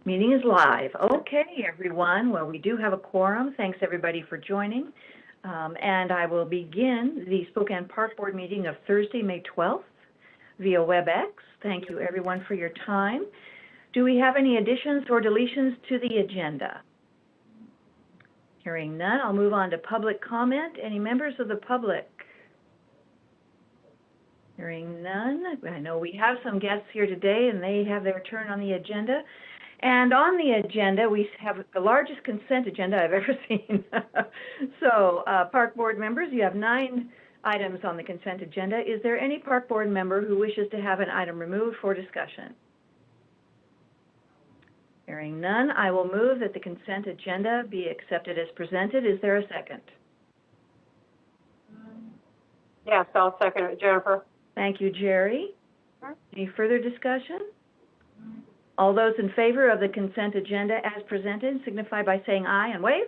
Meeting is live. Okay, everyone. Well, we do have a quorum. Thanks, everybody, for joining. And I will begin the Spokane Park Board meeting of Thursday, May 12th via WebEx. Thank you, everyone, for your time. Do we have any additions or deletions to the agenda? Hearing none, I'll move on to public comment. Any members of the public? Hearing none. I know we have some guests here today, and they have their turn on the agenda. And on the agenda, we have the largest consent agenda I've ever seen. So, Park Board members, you have 9 items on the consent agenda. Is there any Park Board member who wishes to have an item removed for discussion? Hearing none, I will move that the consent agenda be accepted as presented. Is there a second? Yes, I'll second it, Jennifer. Thank you, Jerry. Any further discussion? All those in favor of the consent agenda as presented signify by saying aye and wave.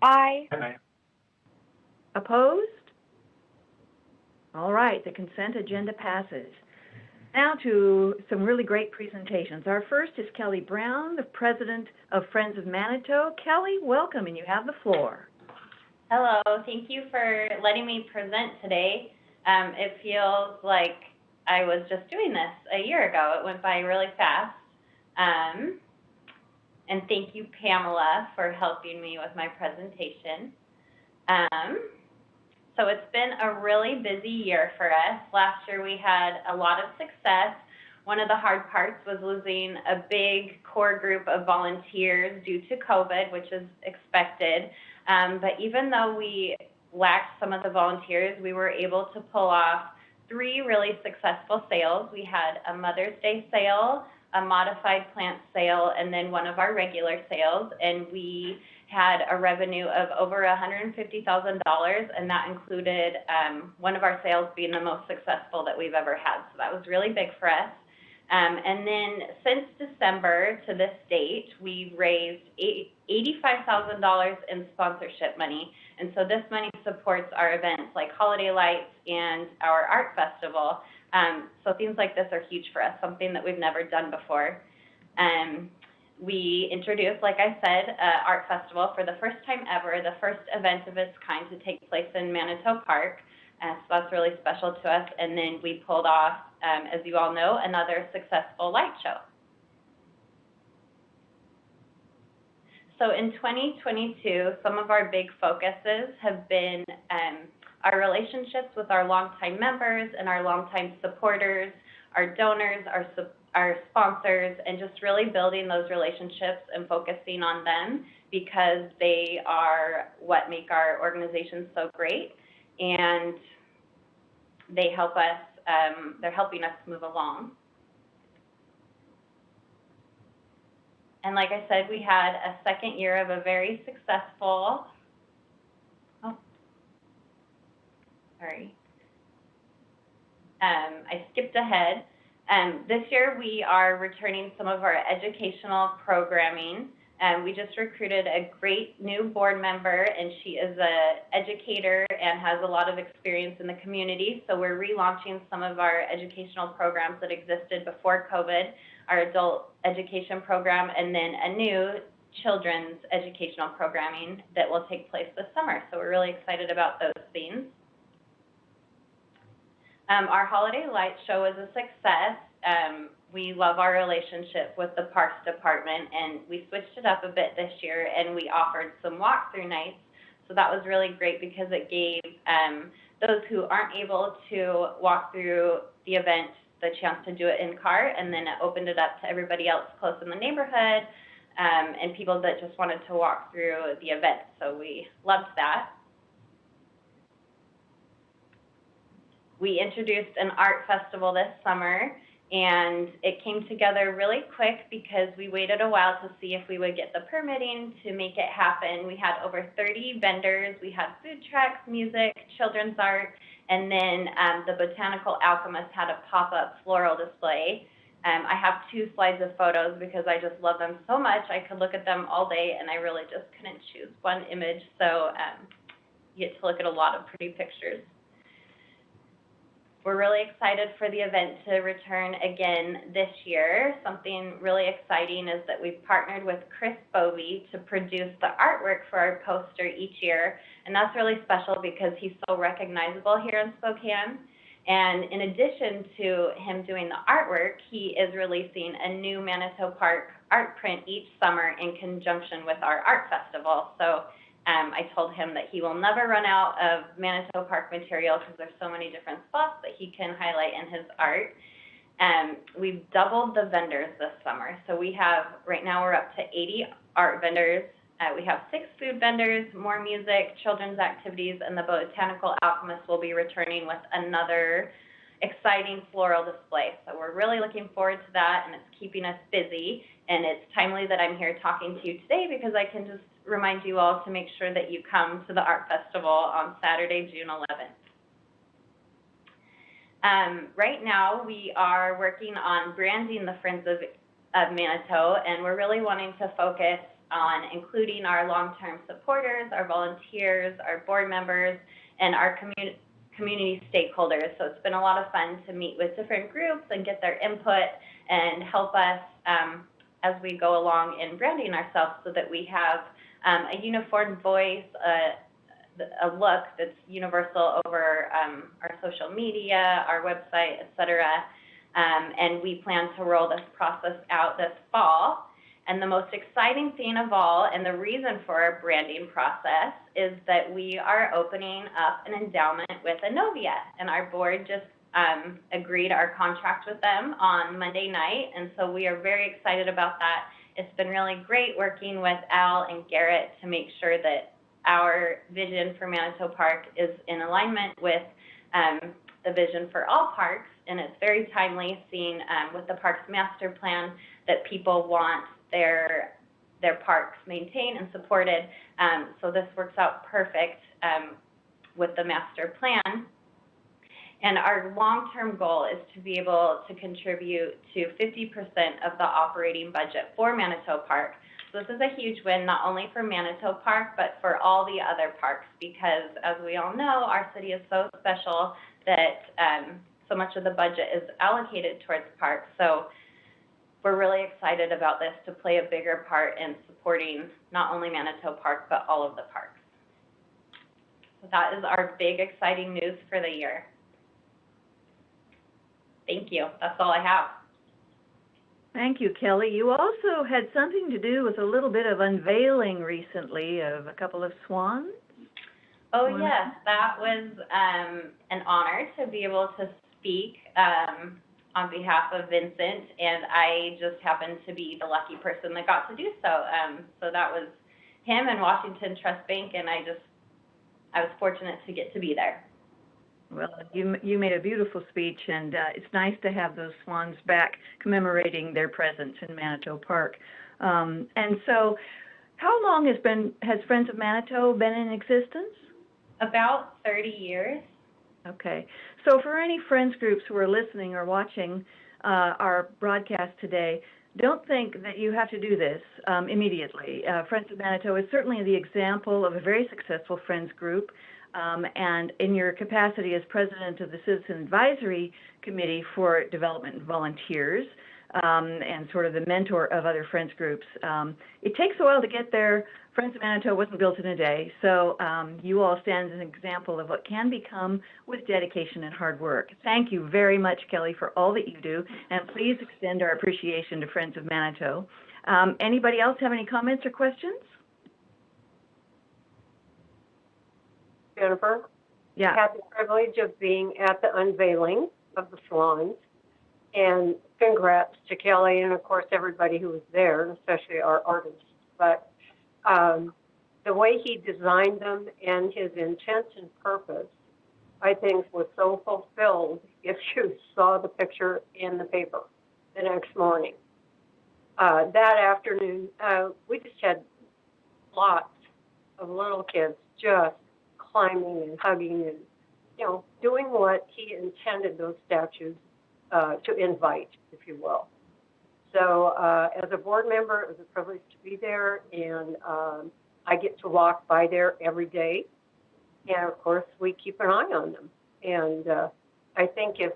Aye. Aye. Opposed? All right, the consent agenda passes. Now to some really great presentations. Our first is Kelly Brown, the president of Friends of Manitou. Kelly, welcome, and you have the floor. Hello, thank you for letting me present today. It feels like I was just doing this a year ago. It went by really fast. And thank you, Pamela, for helping me with my presentation. So it's been a really busy year for us. Last year we had a lot of success. One of the hard parts was losing a big core group of volunteers due to COVID, which is expected. But even though we lacked some of the volunteers, we were able to pull off 3 really successful sales. We had a Mother's Day sale, a modified plant sale, and then one of our regular sales, and we had a revenue of over $150,000, and that included one of our sales being the most successful that we've ever had. So that was really big for us. And then since December to this date, we raised $85,000 in sponsorship money. And so this money supports our events like Holiday Lights and our art festival. So things like this are huge for us, something that we've never done before. We introduced, like I said, art festival for the first time ever, the first event of its kind to take place in Manitou Park. So that's really special to us. And then we pulled off, as you all know, another successful light show. So in 2022, some of our big focuses have been our relationships with our longtime members and our longtime supporters, our donors, our sponsors, and just really building those relationships and focusing on them because they are what make our organization so great. And they help us, they're helping us move along. And like I said, we had a second year of a very successful, I skipped ahead. This year we are returning some of our educational programming. We just recruited a great new board member, and she is an educator and has a lot of experience in the community. So we're relaunching some of our educational programs that existed before COVID, our adult education program, and then a new children's educational programming that will take place this summer. So we're really excited about those things. Our Holiday Light Show is a success. We love our relationship with the Parks Department, and we switched it up a bit this year, and we offered some walkthrough nights. So that was really great because it gave those who aren't able to walk through the event the chance to do it in car, and then it opened it up to everybody else close in the neighborhood and people that just wanted to walk through the event. So we loved that. We introduced an art festival this summer, and it came together really quick because we waited a while to see if we would get the permitting to make it happen. We had over 30 vendors. We had food trucks, music, children's art, and then the Botanical Alchemist had a pop-up floral display. I have 2 slides of photos because I just love them so much. I could look at them all day, and I really just couldn't choose one image. So you get to look at a lot of pretty pictures. we're really excited for the event to return again this year. Something really exciting is that we've partnered with Chris Bovey to produce the artwork for our poster each year, and that's really special because he's so recognizable here in Spokane. And in addition to him doing the artwork, he is releasing a new Manitou Park art print each summer in conjunction with our art festival. So I told him that he will never run out of Manitou Park material because there's so many different spots that he can highlight in his art. We've doubled the vendors this summer. So we have, right now we're up to 80 art vendors. We have 6 food vendors, more music, children's activities, and the Botanical Alchemist will be returning with another exciting floral display. So we're really looking forward to that, and it's keeping us busy. And it's timely that I'm here talking to you today because I can just remind you all to make sure that you come to the Art Festival on Saturday, June 11th. Right now, we are working on branding the Friends of Manitou, and we're really wanting to focus on including our long-term supporters, our volunteers, our board members, and our community stakeholders. So it's been a lot of fun to meet with different groups and get their input and help us as we go along in branding ourselves so that we have a uniform voice, a look that's universal over our social media, our website, et cetera. And we plan to roll this process out this fall. And the most exciting thing of all, and the reason for our branding process, is that we are opening up an endowment with Innovia. And our board just agreed our contract with them on Monday night. And so we are very excited about that. It's been really great working with Al and Garrett to make sure that our vision for Manitou Park is in alignment with the vision for all parks. And it's very timely, seeing with the Parks Master Plan that people want their parks maintained and supported. So this works out perfect with the master plan. And our long-term goal is to be able to contribute to 50% of the operating budget for Manitou Park. So this is a huge win, not only for Manitou Park, but for all the other parks, because as we all know, our city is so special that so much of the budget is allocated towards parks. So we're really excited about this to play a bigger part in supporting not only Manitou Park, but all of the parks. So that is our big, exciting news for the year. Thank you. That's all I have. Thank you, Kelly. You also had something to do with a little bit of unveiling recently of a couple of swans. Oh, yes. That was an honor to be able to speak on behalf of Vincent, and I just happened to be the lucky person that got to do so. So that was him and Washington Trust Bank, and I was fortunate to get to be there. Well, you made a beautiful speech, and it's nice to have those swans back commemorating their presence in Manitou Park. And so, how long has Friends of Manitou been in existence? About 30 years. Okay. So for any friends groups who are listening or watching our broadcast today, don't think that you have to do this immediately. Friends of Manitou is certainly the example of a very successful friends group. And in your capacity as president of the Citizen Advisory Committee for Development and Volunteers, and sort of the mentor of other friends groups, it takes a while to get there. Friends of Manitou wasn't built in a day, so you all stand as an example of what can become with dedication and hard work. Thank you very much, Kelly, for all that you do, and please extend our appreciation to Friends of Manitou. Anybody else have any comments or questions? Jennifer? Yeah. I had the privilege of being at the unveiling of the swans, and congrats to Kelly and, of course, everybody who was there, especially our artists. But the way he designed them and his intent and purpose, I think, was so fulfilled if you saw the picture in the paper the next morning. That afternoon, we just had lots of little kids just climbing and hugging and, you know, doing what he intended those statues to invite, if you will. So as a board member, it was a privilege to be there, and I get to walk by there every day. And, of course, we keep an eye on them. And I think if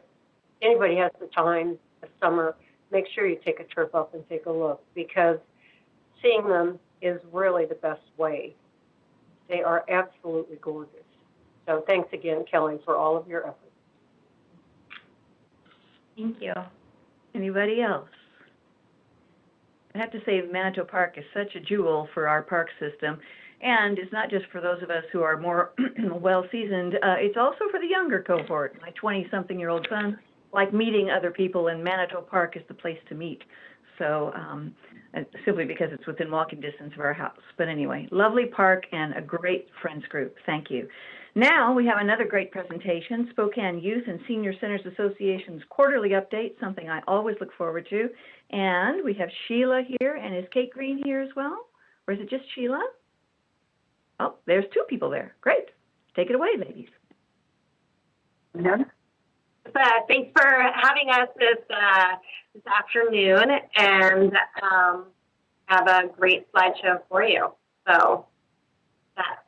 anybody has the time this summer, make sure you take a trip up and take a look, because seeing them is really the best way. They are absolutely gorgeous. So thanks again, Kelly, for all of your efforts. Thank you. Anybody else? I have to say, Manitou Park is such a jewel for our park system. And it's not just for those of us who are more well-seasoned, it's also for the younger cohort. My 20-something-year-old son, like meeting other people, and Manitou Park is the place to meet. So, simply because it's within walking distance of our house. But anyway, lovely park and a great friends group. Thank you. Now we have another great presentation, Spokane Youth and Senior Centers Association's quarterly update, something I always look forward to. And we have Sheila here, and is Kate Green here as well? Or is it just Sheila? Oh, there's two people there. Great. Take it away, ladies. Thanks for having us this afternoon, and have a great slideshow for you. So that's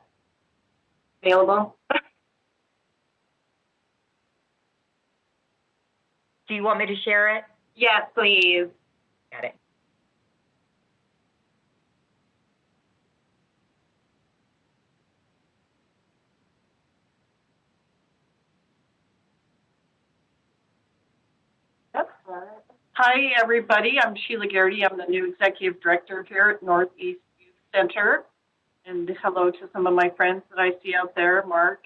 available. Do you want me to share it? Yes, please. Got it. Hi, everybody. I'm Sheila Garrity. I'm the new executive director here at Northeast Youth Center. And hello to some of my friends that I see out there, Mark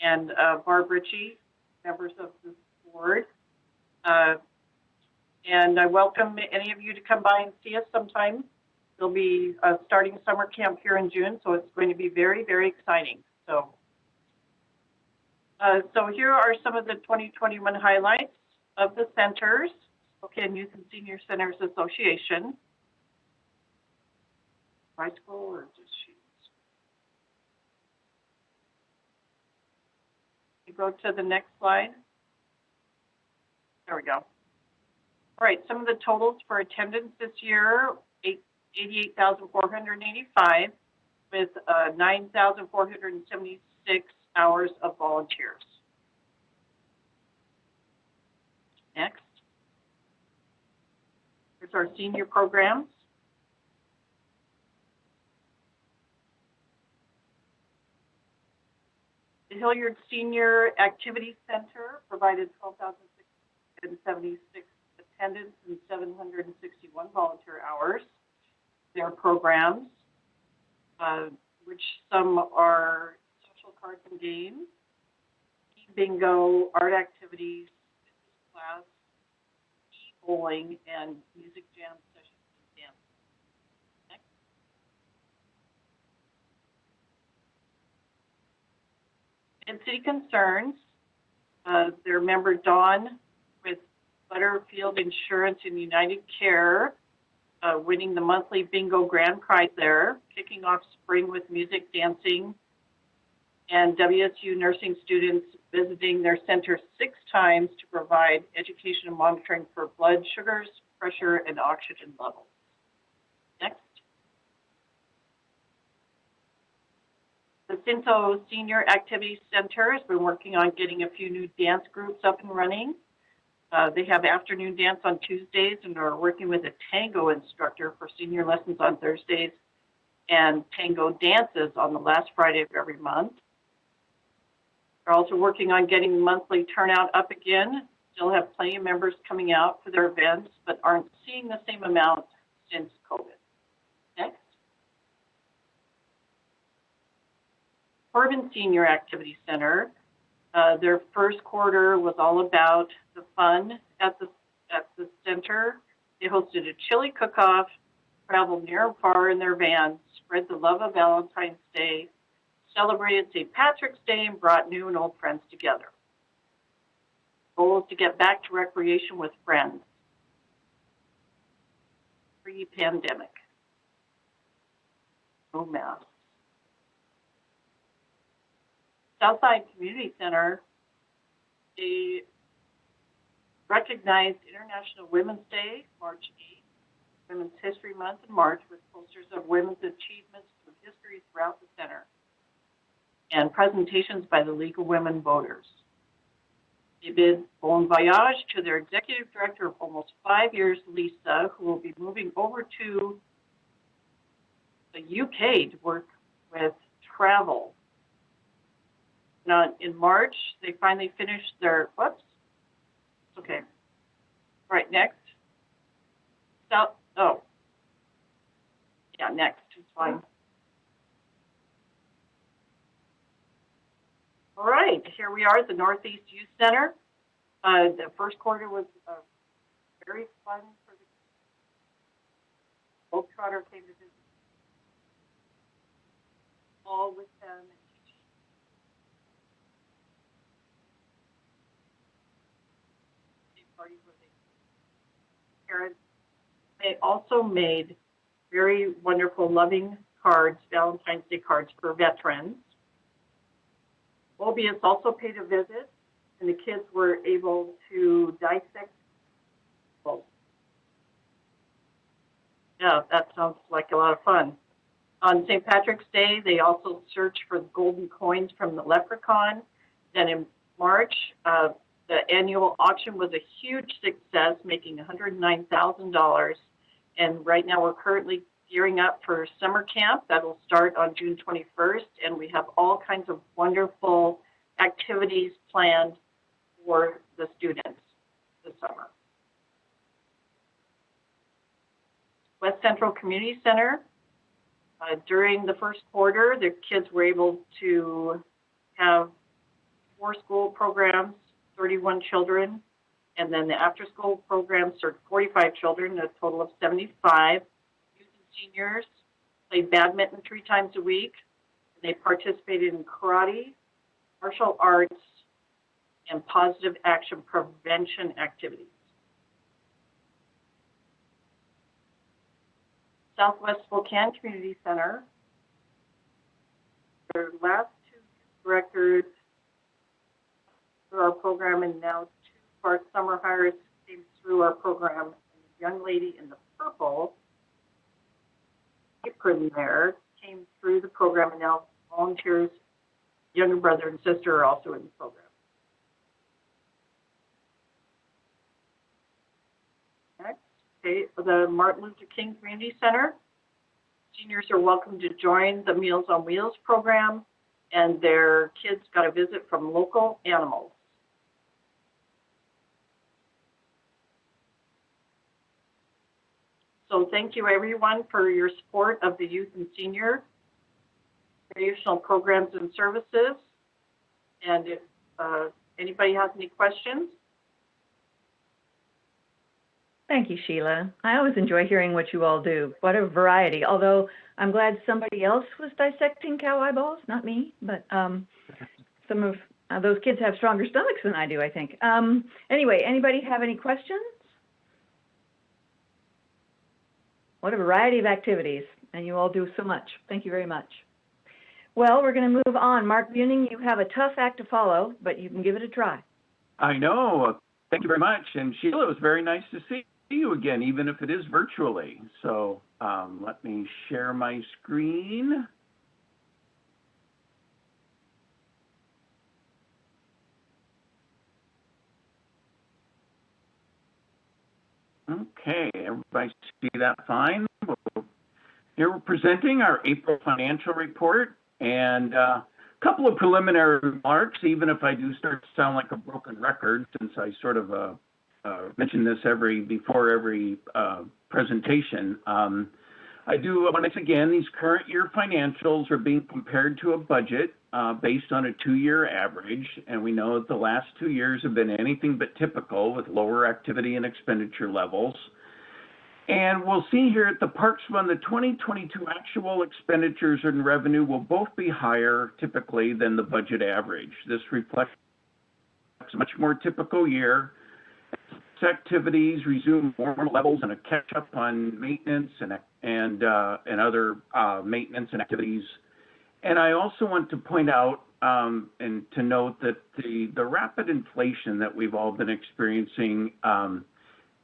and Barb Ritchie, members of the board. And I welcome any of you to come by and see us sometime. There'll be starting summer camp here in June, so it's going to be very, very exciting. So here are some of the 2021 highlights of the centers. Spokane Youth and Senior Centers Association. High school or just shoes? You go to the next slide. There we go. All right, some of the totals for attendance this year, 88,485 with 9,476 hours of volunteers. Next. Here's our senior programs. The Hilliard Senior Activity Center provided 12,676 attendance and 761 volunteer hours. Their programs, which some are social cards and games, bingo, art activities, class, bowling, and music jam sessions and dance. Next. And city concerns, their member Dawn with Butterfield Insurance and United Care, winning the monthly bingo grand prize there, kicking off spring with music, dancing, and WSU nursing students visiting their center 6 times to provide education and monitoring for blood sugars, pressure, and oxygen levels. Next. The Cinto Senior Activity Center has been working on getting a few new dance groups up and running. They have afternoon dance on Tuesdays and are working with a tango instructor for senior lessons on Thursdays and tango dances on the last Friday of every month. They're also working on getting the monthly turnout up again. Still have plenty of members coming out for their events, but aren't seeing the same amount since COVID. Next. Corbin Senior Activity Center. Their first quarter was all about the fun at the center. They hosted a chili cook-off, traveled near and far in their van, spread the love of Valentine's Day, celebrated St. Patrick's Day, and brought new and old friends together. The goal is to get back to recreation with friends pre-pandemic. No masks. Southside Community Center, they recognized International Women's Day, March 8th, Women's History Month in March, with posters of women's achievements through history throughout the center, and presentations by the League of Women Voters. They bid bon voyage to their executive director of almost 5 years, Lisa, who will be moving over to the UK to work with travel. Now, in March, they finally finished their, whoops, okay, right, next. So, oh, yeah, next is fine. All right, here we are at the Northeast Youth Center. The first quarter was very fun for the Globetrotter came to visit all with them and teach. Parties where parents. They also made very wonderful, loving cards, Valentine's Day cards for veterans. Mobius also paid a visit, and the kids were able to dissect. Well, yeah, that sounds like a lot of fun. On St. Patrick's Day, they also searched for golden coins from the leprechaun. Then in March, the annual auction was a huge success, making $109,000. And right now we're currently gearing up for summer camp. That'll start on June 21st, and we have all kinds of wonderful activities planned for the students this summer. West Central Community Center, during the first quarter, the kids were able to have 4 school programs, 31 children, and then the after-school program served 45 children, a total of 75. Youth and seniors played badminton 3 times a week, and they participated in karate, martial arts, and positive action prevention activities. Southwest Spokane Community Center, their last 2 directors through our program, and now 2 of our summer hires came through our program. And the young lady in the purple apron there came through the program, and now volunteers, younger brother and sister are also in the program. Next, okay, the Martin Luther King Community Center. Seniors are welcome to join the Meals on Wheels program, and their kids got a visit from local animals. So thank you everyone for your support of the youth and senior recreational programs and services. And if anybody has any questions. Thank you, Sheila. I always enjoy hearing what you all do. What a variety. Although I'm glad somebody else was dissecting cow eyeballs, not me. But some of those kids have stronger stomachs than I do, I think. Anyway, anybody have any questions? What a variety of activities, and you all do so much. Thank you very much. Well, we're going to move on. Mark Buning, you have a tough act to follow, but you can give it a try. I know. Thank you very much. And Sheila, it was very nice to see you again, even if it is virtually. So let me share my screen. Okay, everybody see that fine? Here we're presenting our April financial report, and a couple of preliminary remarks, even if I do start to sound like a broken record, since I sort of mention this before every presentation. I do once again, these current year financials are being compared to a budget based on a 2-year average, and we know that the last 2 years have been anything but typical with lower activity and expenditure levels. And we'll see here at the Parks Fund, the 2022 actual expenditures and revenue will both be higher typically than the budget average. This reflects a much more typical year. Activities resume normal levels and a catch up on maintenance and other maintenance and activities. And I also want to point out and to note that the rapid inflation that we've all been experiencing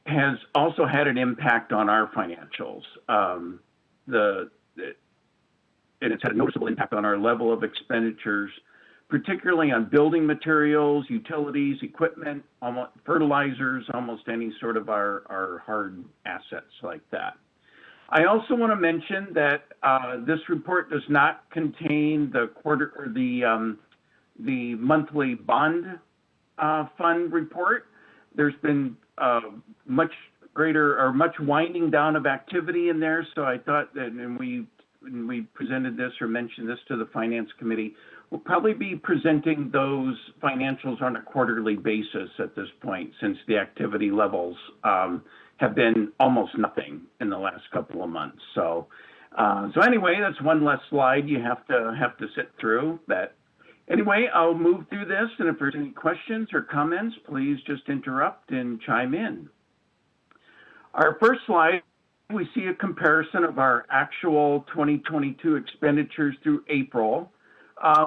has also had an impact on our financials. And it's had a noticeable impact on our level of expenditures, particularly on building materials, utilities, equipment, fertilizers, almost any sort of our hard assets like that. I also want to mention that this report does not contain the monthly bond fund report. There's been much winding down of activity in there, so I thought that, and when we presented this or mentioned this to the Finance Committee, we'll probably be presenting those financials on a quarterly basis at this point, since the activity levels have been almost nothing in the last couple of months. So anyway, that's one less slide you have to sit through. That anyway, I'll move through this, and if there's any questions or comments, please just interrupt and chime in. Our first slide, we see a comparison of our actual 2022 expenditures through April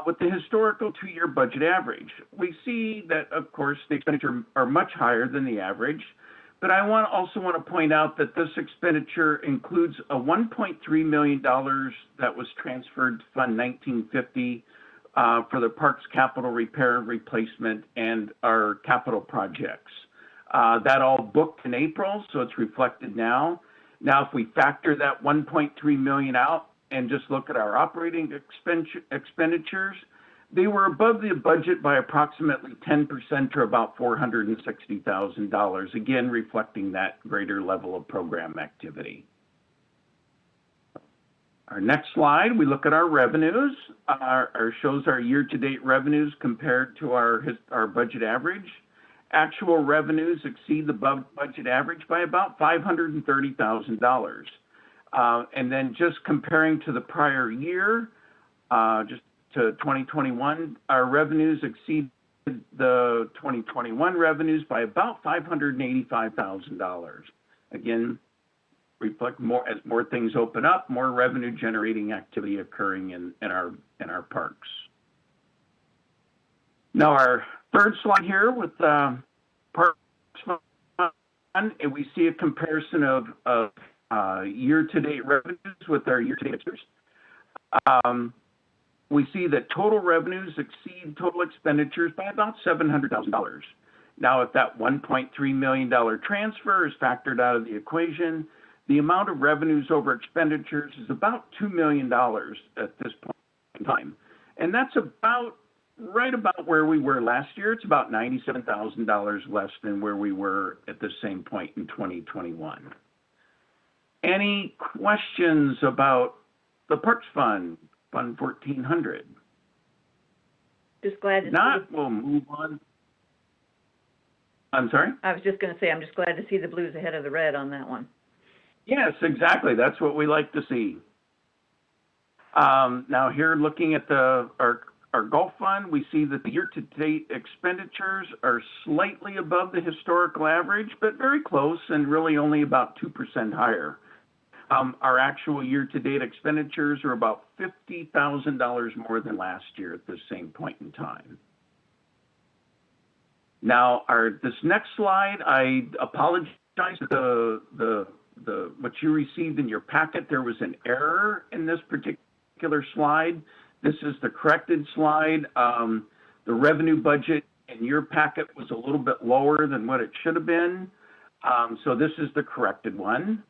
with the historical 2-year budget average. We see that, of course, the expenditures are much higher than the average, but I also want to point out that this expenditure includes a $1.3 million that was transferred to Fund 1950 for the Parks Capital Repair and Replacement and our capital projects. That all booked in April, so it's reflected now. Now, if we factor that $1.3 million out and just look at our operating expenditures, they were above the budget by approximately 10%, or about $460,000, again reflecting that greater level of program activity. Our next slide, we look at our revenues. Shows our year-to-date revenues compared to our budget average. Actual revenues exceed the budget average by about $530,000. And then just comparing to the prior year, just to 2021, our revenues exceed the 2021 revenues by about $585,000. Again, reflect more as more things open up, more revenue generating activity occurring in our parks. Now our third slide here with Parks Fund, and we see a comparison of year-to-date revenues with our year-to-date expenditures. We see that total revenues exceed total expenditures by about $700,000. Now, if that $1.3 million transfer is factored out of the equation, the amount of revenues over expenditures is about $2 million at this point in time. And that's right about where we were last year. It's about $97,000 less than where we were at the same point in 2021. Any questions about the Parks Fund, Fund 1400? Just glad to If not, we'll move on. I'm sorry? I was just going to say, I'm just glad to see the blues ahead of the red on that one. Yes, exactly. That's what we like to see. Now here, looking at our golf fund, we see that the year-to-date expenditures are slightly above the historical average, but very close and really only about 2% higher. Our actual year-to-date expenditures are about $50,000 more than last year at the same point in time. Now, this next slide, I apologize. What you received in your packet, there was an error in this particular slide. This is the corrected slide. The revenue budget in your packet was a little bit lower than what it should have been. So this is the corrected one.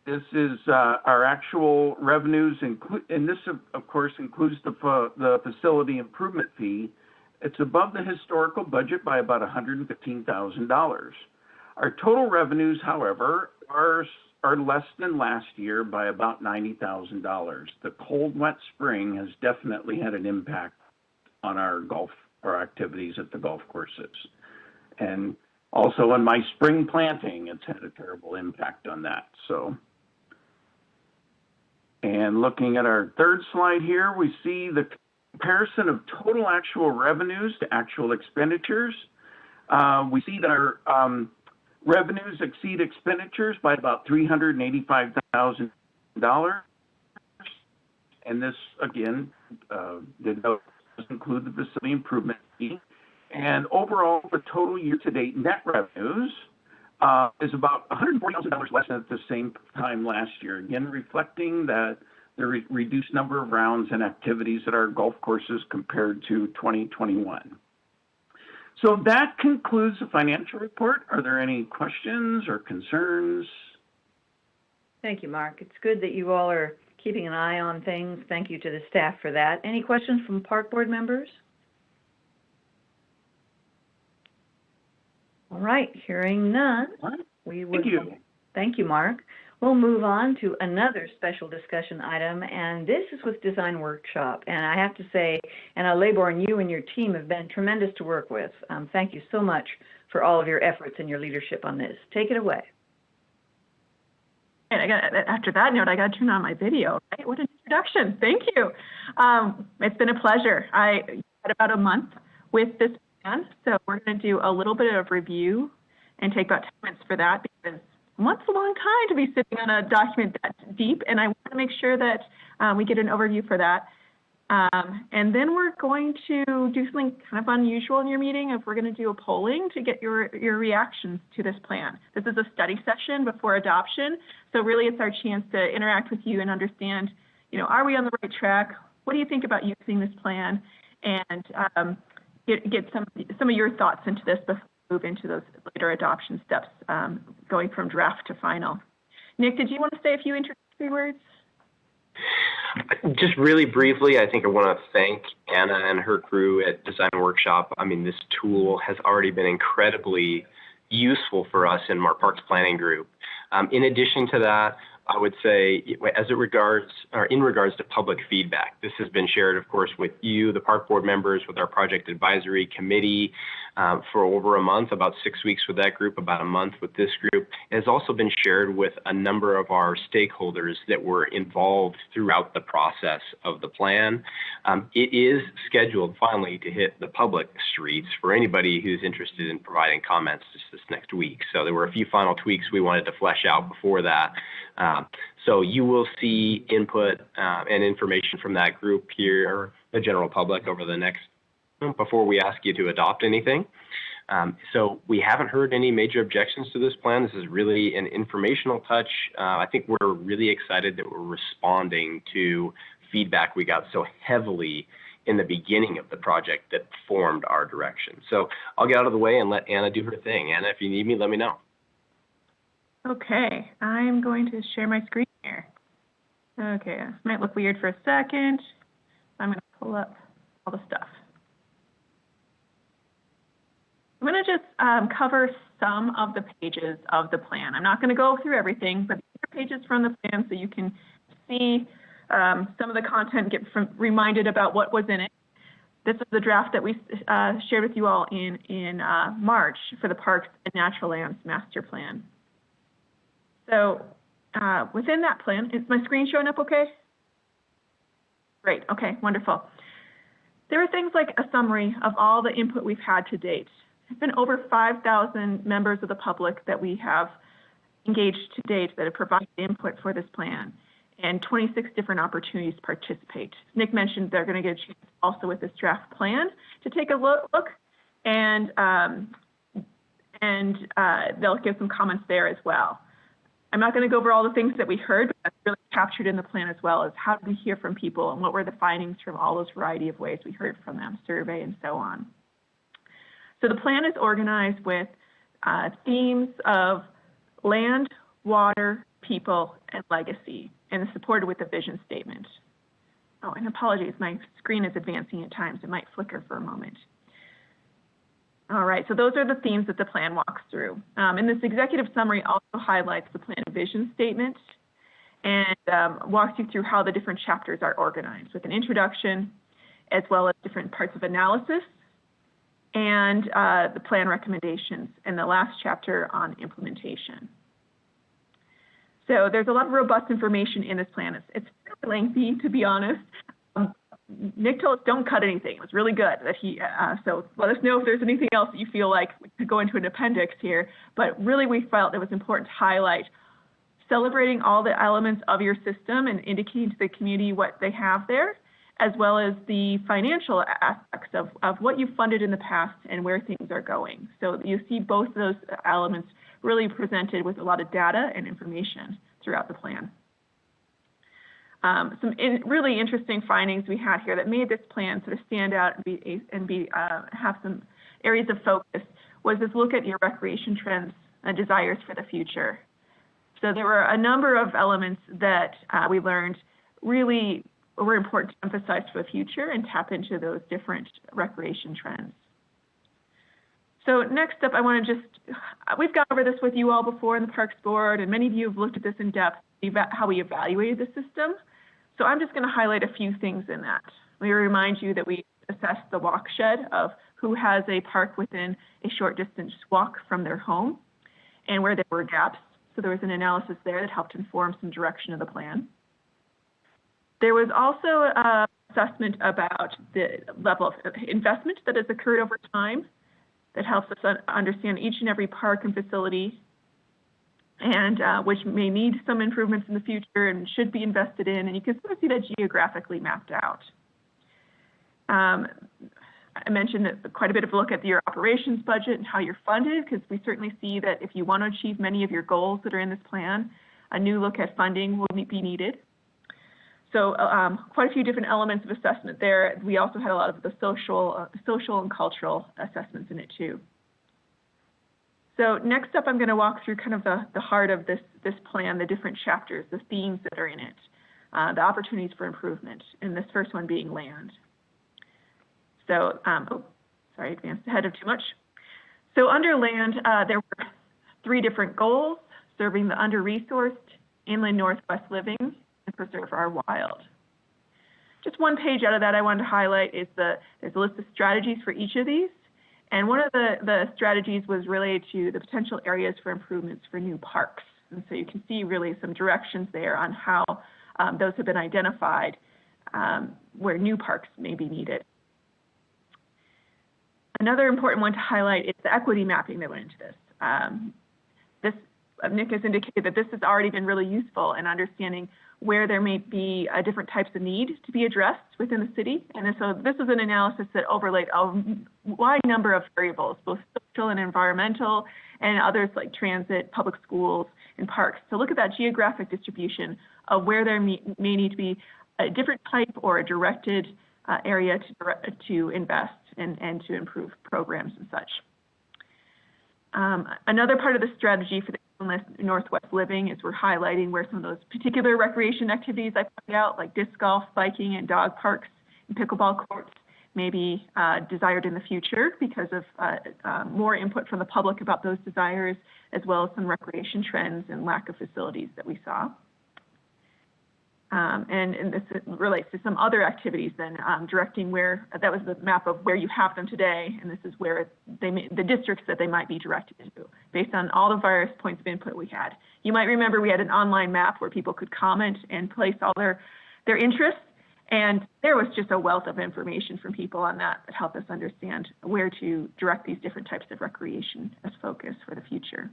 This is our actual revenues, and this, of course, includes the facility improvement fee. It's above the historical budget by about $115,000. Our total revenues, however, are less than last year by about $90,000. The cold, wet spring has definitely had an impact on our activities at the golf courses. And also on my spring planting, it's had a terrible impact on that. So, and looking at our third slide here, we see the comparison of total actual revenues to actual expenditures. We see that our revenues exceed expenditures by about $385,000. And this, again, does include the facility improvement fee. And overall, the total year-to-date net revenues is about $140,000 less than at the same time last year, again reflecting that the reduced number of rounds and activities at our golf courses compared to 2021. So that concludes the financial report. Are there any questions or concerns? Thank you, Mark. It's good that you all are keeping an eye on things. Thank you to the staff for that. Any questions from Park Board members? All right, hearing none, All right. we would. Thank you. Thank you, Mark. We'll move on to another special discussion item, and this is with Design Workshop. And I have to say, Anna Laybourne, you and your team have been tremendous to work with. Thank you so much for all of your efforts and your leadership on this. Take it away. And after that note, I got to turn on my video, right? What an introduction. Thank you. It's been a pleasure. I had about a month with this plan, so we're going to do a little bit of review and take about 10 minutes for that because once a long time to be sitting on a document that deep, and I want to make sure that we get an overview for that. And then we're going to do something kind of unusual in your meeting. If we're going to do a polling to get your reactions to this plan. This is a study session before adoption, so really it's our chance to interact with you and understand, are we on the right track? What do you think about using this plan? And get some of your thoughts into this before we move into those later adoption steps, going from draft to final. Nick, did you want to say a few introductory words? Just really briefly, I think I want to thank Anna and her crew at Design Workshop. I mean, this tool has already been incredibly useful for us in our Parks Planning Group. In addition to that, I would say, in regards to public feedback, this has been shared, of course, with you, the Park Board members, with our Project Advisory Committee for over a month, about 6 weeks with that group, about a month with this group. It has also been shared with a number of our stakeholders that were involved throughout the process of the plan. It is scheduled finally to hit the public streets for anybody who's interested in providing comments just this next week. So there were a few final tweaks we wanted to flesh out before that. So you will see input and information from that group here, or the general public, over the next, before we ask you to adopt anything. So we haven't heard any major objections to this plan. This is really an informational touch. I think we're really excited that we're responding to feedback we got so heavily in the beginning of the project that formed our direction. So I'll get out of the way and let Anna do her thing. Anna, if you need me, let me know. Okay, I'm going to share my screen here. Okay, this might look weird for a second. I'm going to pull up all the stuff. I'm going to just cover some of the pages of the plan. I'm not going to go through everything, but these are pages from the plan so you can see some of the content, get reminded about what was in it. This is the draft that we shared with you all in March for the Parks and Natural Lands Master Plan. So within that plan, is my screen showing up okay? Great, okay, wonderful. There are things like a summary of all the input we've had to date. There's been over 5,000 members of the public that we have engaged to date that have provided input for this plan, and 26 different opportunities to participate. Nick mentioned they're going to get a chance also with this draft plan to take a look and they'll give some comments there as well. I'm not going to go over all the things that we heard, but that's really captured in the plan as well as how did we hear from people and what were the findings from all those variety of ways we heard from them, survey and so on. So the plan is organized with themes of land, water, people, and legacy, and is supported with a vision statement. Oh, and apologies, my screen is advancing at times. It might flicker for a moment. All right, so those are the themes that the plan walks through. And this executive summary also highlights the plan and vision statement and walks you through how the different chapters are organized with an introduction, as well as different parts of analysis and the plan recommendations in the last chapter on implementation. So there's a lot of robust information in this plan. It's fairly lengthy, to be honest. Nick told us don't cut anything. It was really good that he, so let us know if there's anything else that you feel like we could go into an appendix here. But really we felt it was important to highlight celebrating all the elements of your system and indicating to the community what they have there, as well as the financial aspects of what you've funded in the past and where things are going. So you see both of those elements really presented with a lot of data and information throughout the plan. Some really interesting findings we had here that made this plan sort of stand out and have some areas of focus was this look at your recreation trends and desires for the future. So there were a number of elements that we learned really were important to emphasize for the future and tap into those different recreation trends. So next up, I want to we've gone over this with you all before in the Parks Board, and many of you have looked at this in depth, how we evaluated the system. So I'm just going to highlight a few things in that. We remind you that we assessed the walkshed of who has a park within a short distance walk from their home and where there were gaps. So there was an analysis there that helped inform some direction of the plan. There was also an assessment about the level of investment that has occurred over time that helps us understand each and every park and facility and which may need some improvements in the future and should be invested in. And you can sort of see that geographically mapped out. I mentioned that quite a bit of a look at your operations budget and how you're funded, because we certainly see that if you want to achieve many of your goals that are in this plan, a new look at funding will be needed. So quite a few different elements of assessment there. We also had a lot of the social and cultural assessments in it too. So next up, I'm going to walk through kind of the heart of this plan, the different chapters, the themes that are in it, the opportunities for improvement, and this first one being land. So, sorry, advanced ahead of too much. So under land, there were 3 different goals: serving the under-resourced, inland northwest living, and preserve our wild. Just one page out of that I wanted to highlight is there's a list of strategies for each of these. And one of the strategies was related to the potential areas for improvements for new parks. And so you can see really some directions there on how those have been identified where new parks may be needed. Another important one to highlight is the equity mapping that went into this. Nick has indicated that this has already been really useful in understanding where there may be different types of need to be addressed within the city. And so this is an analysis that overlaid a wide number of variables, both social and environmental, and others like transit, public schools, and parks. So look at that geographic distribution of where there may need to be a different type or a directed area to invest and to improve programs and such. Another part of the strategy for the Northwest Living is we're highlighting where some of those particular recreation activities I pointed out, like disc golf, biking, and dog parks and pickleball courts, may be desired in the future because of more input from the public about those desires, as well as some recreation trends and lack of facilities that we saw. And this relates to some other activities then, directing where, that was the map of where you have them today, and this is where the districts that they might be directed to, based on all the various points of input we had. You might remember we had an online map where people could comment and place all their interests, and there was just a wealth of information from people on that helped us understand where to direct these different types of recreation as focus for the future.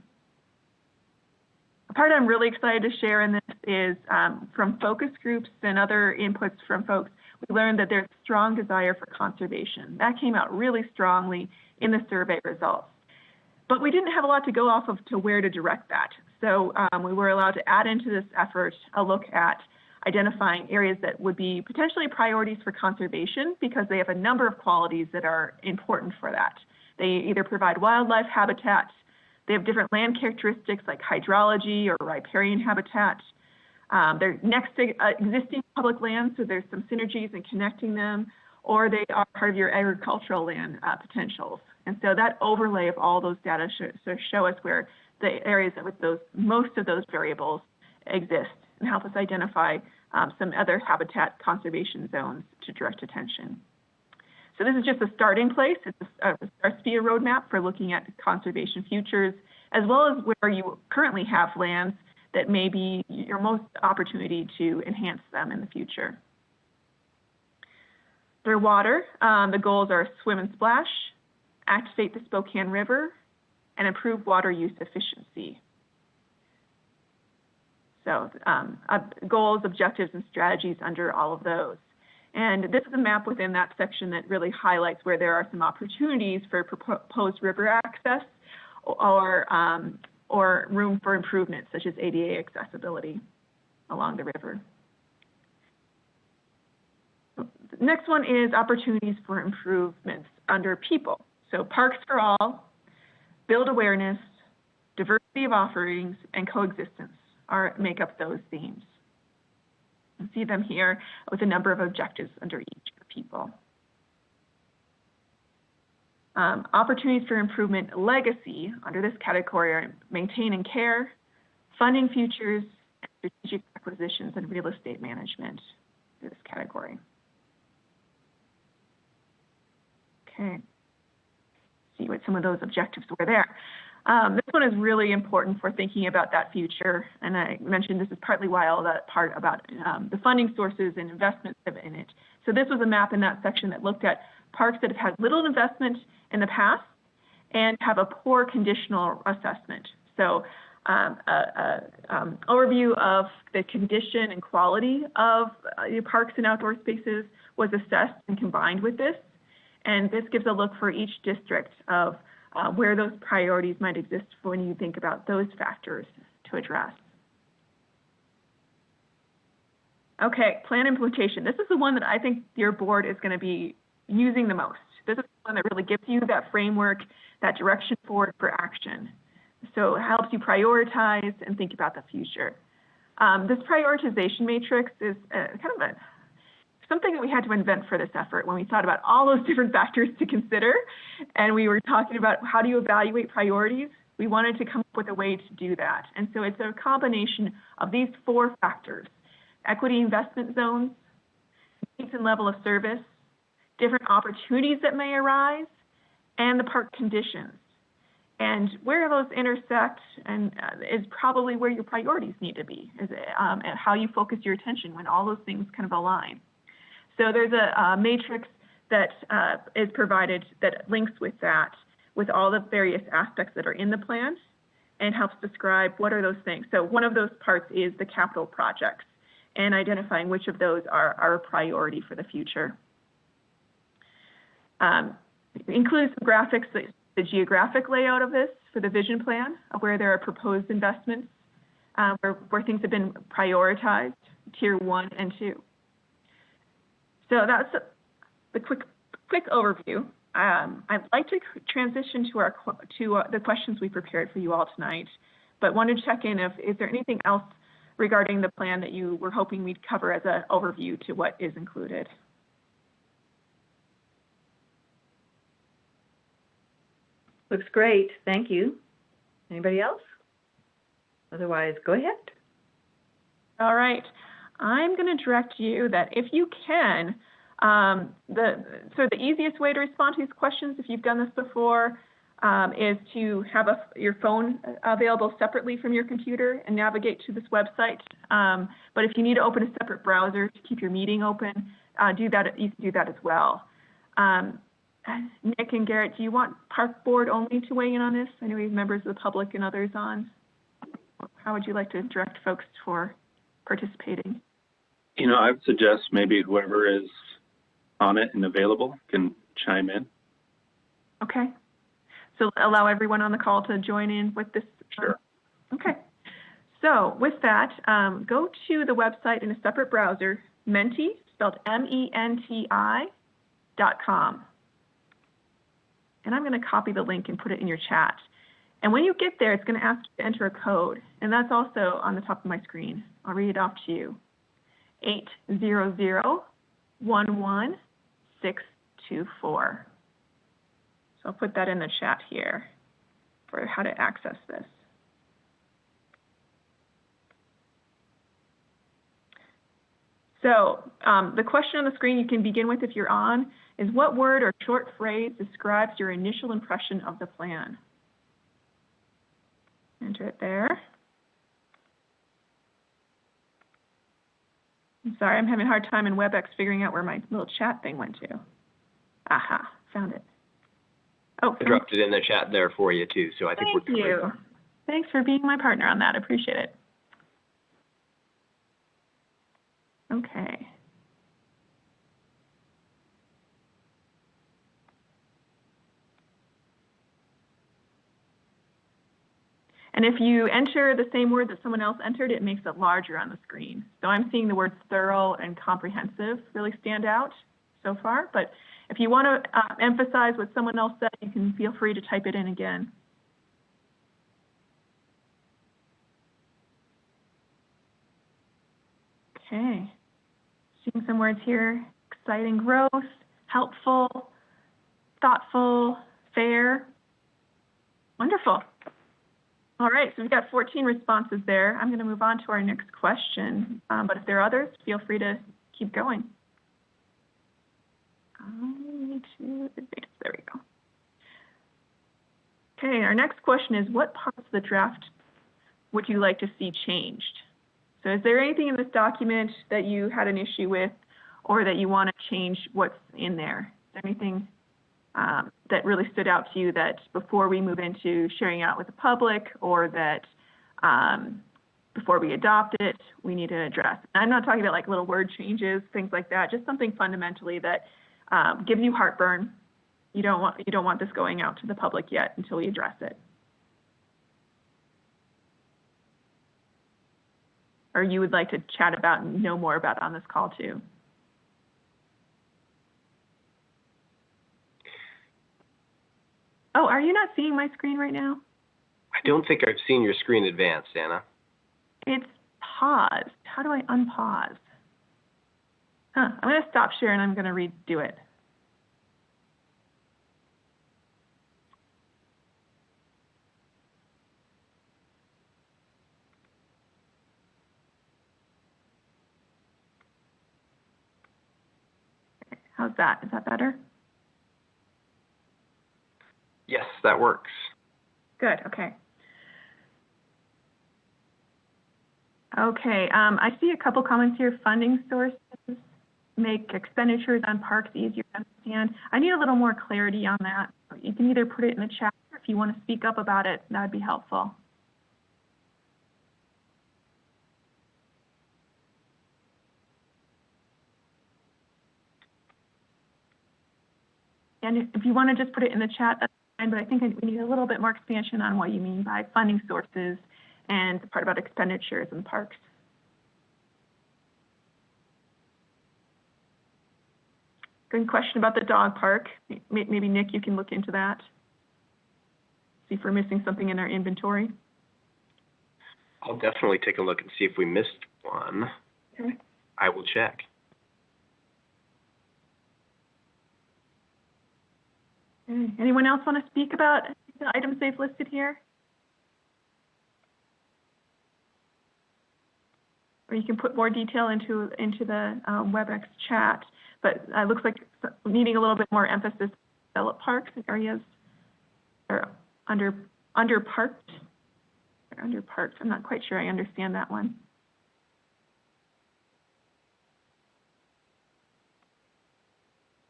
A part I'm really excited to share in this is from focus groups and other inputs from folks, we learned that there's a strong desire for conservation. That came out really strongly in the survey results. But we didn't have a lot to go off of to where to direct that. So we were allowed to add into this effort a look at identifying areas that would be potentially priorities for conservation because they have a number of qualities that are important for that. They either provide wildlife habitat, they have different land characteristics like hydrology or riparian habitat. They're next to existing public lands, so there's some synergies in connecting them, or they are part of your agricultural land potentials. And so that overlay of all those data show us where the areas with most of those variables exist and help us identify some other habitat conservation zones to direct attention. So this is just a starting place. It starts to be a roadmap for looking at conservation futures, as well as where you currently have lands that may be your most opportunity to enhance them in the future. For water, the goals are swim and splash, activate the Spokane River, and improve water use efficiency. So goals, objectives, and strategies under all of those. And this is a map within that section that really highlights where there are some opportunities for proposed river access or room for improvement, such as ADA accessibility along the river. The next one is opportunities for improvements under people. So Parks for All, build awareness, diversity of offerings, and coexistence make up those themes. You see them here with a number of objectives under each for people. Opportunities for improvement legacy under this category are maintain and care, funding futures, and strategic acquisitions and real estate management in this category. Okay, see what some of those objectives were there. This one is really important for thinking about that future, and I mentioned this is partly why all that part about the funding sources and investments in it. So this was a map in that section that looked at parks that have had little investment in the past and have a poor conditional assessment. So overview of the condition and quality of parks and outdoor spaces was assessed and combined with this. And this gives a look for each district of where those priorities might exist when you think about those factors to address. Okay, plan implementation. This is the one that I think your board is going to be using the most. This is the one that really gives you that framework, that direction forward for action. So it helps you prioritize and think about the future. This prioritization matrix is kind of something that we had to invent for this effort when we thought about all those different factors to consider, and we were talking about how do you evaluate priorities. We wanted to come up with a way to do that. And so it's a combination of these 4 factors: equity investment zones, needs and level of service, different opportunities that may arise, and the park conditions. And where those intersect and is probably where your priorities need to be, and how you focus your attention when all those things kind of align. So there's a matrix that is provided that links with that, with all the various aspects that are in the plan, and helps describe what are those things. So one of those parts is the capital projects, and identifying which of those are a priority for the future. Includes some graphics, the geographic layout of this for the vision plan, of where there are proposed investments, where things have been prioritized, tier 1 and 2. So that's the quick overview. I'd like to transition to the questions we prepared for you all tonight, but wanted to check in is there anything else regarding the plan that you were hoping we'd cover as an overview to what is included? Looks great. Thank you. Anybody else? Otherwise, go ahead. All right. I'm going to direct you that if you can, the easiest way to respond to these questions, if you've done this before, is to have your phone available separately from your computer and navigate to this website. But if you need to open a separate browser to keep your meeting open, you can do that as well. Nick and Garrett, do you want Park Board only to weigh in on this? I know we have members of the public and others on. How would you like to direct folks for participating? I would suggest maybe whoever is on it and available can chime in. Okay. So allow everyone on the call to join in with this. Sure. Okay. So with that, go to the website in a separate browser, Menti, spelled MENTI.com. And I'm going to copy the link and put it in your chat. And when you get there, it's going to ask you to enter a code. And that's also on the top of my screen. I'll read it off to you. 800-11624. So I'll put that in the chat here for how to access this. So the question on the screen you can begin with if you're on is, what word or short phrase describes your initial impression of the plan? Enter it there. I'm sorry, I'm having a hard time in WebEx figuring out where my little chat thing went to. Aha, found it. Oh, I dropped it in the chat there for you too, so I think we're covered. Thank you. Thanks for being my partner on that. I appreciate it. Okay. And if you enter the same word that someone else entered, it makes it larger on the screen. So I'm seeing the words thorough and comprehensive really stand out. so far, but if you want to emphasize what someone else said, you can feel free to type it in again. Okay, seeing some words here: exciting growth, helpful, thoughtful, fair. Wonderful. All right, so we've got 14 responses there. I'm going to move on to our next question, but if there are others, feel free to keep going. I need to advance. There we go. Okay, our next question is, what parts of the draft would you like to see changed? So is there anything in this document that you had an issue with or that you want to change what's in there? Is there anything that really stood out to you that before we move into sharing out with the public, or that before we adopt it, we need to address? And I'm not talking about like little word changes, things like that, just something fundamentally that gives you heartburn. You don't want this going out to the public yet until we address it. Or you would like to chat about and know more about on this call too. Oh, are you not seeing my screen right now? I don't think I've seen your screen advanced, Anna. It's paused. How do I unpause? I'm going to stop sharing. I'm going to redo it. How's that? Is that better? Yes, that works. Good, okay. Okay, I see a couple comments here. Funding sources make expenditures on parks easier to understand. I need a little more clarity on that. You can either put it in the chat, or if you want to speak up about it, that would be helpful. And if you want to just put it in the chat, that's fine, but I think we need a little bit more expansion on what you mean by funding sources and the part about expenditures in parks. Good question about the dog park. Maybe Nick, you can look into that. See if we're missing something in our inventory. I'll definitely take a look and see if we missed one. Okay. I will check. Anyone else want to speak about the items they've listed here? Or you can put more detail into the WebEx chat, but it looks like needing a little bit more emphasis develop parks and areas are underparked. I'm not quite sure I understand that one.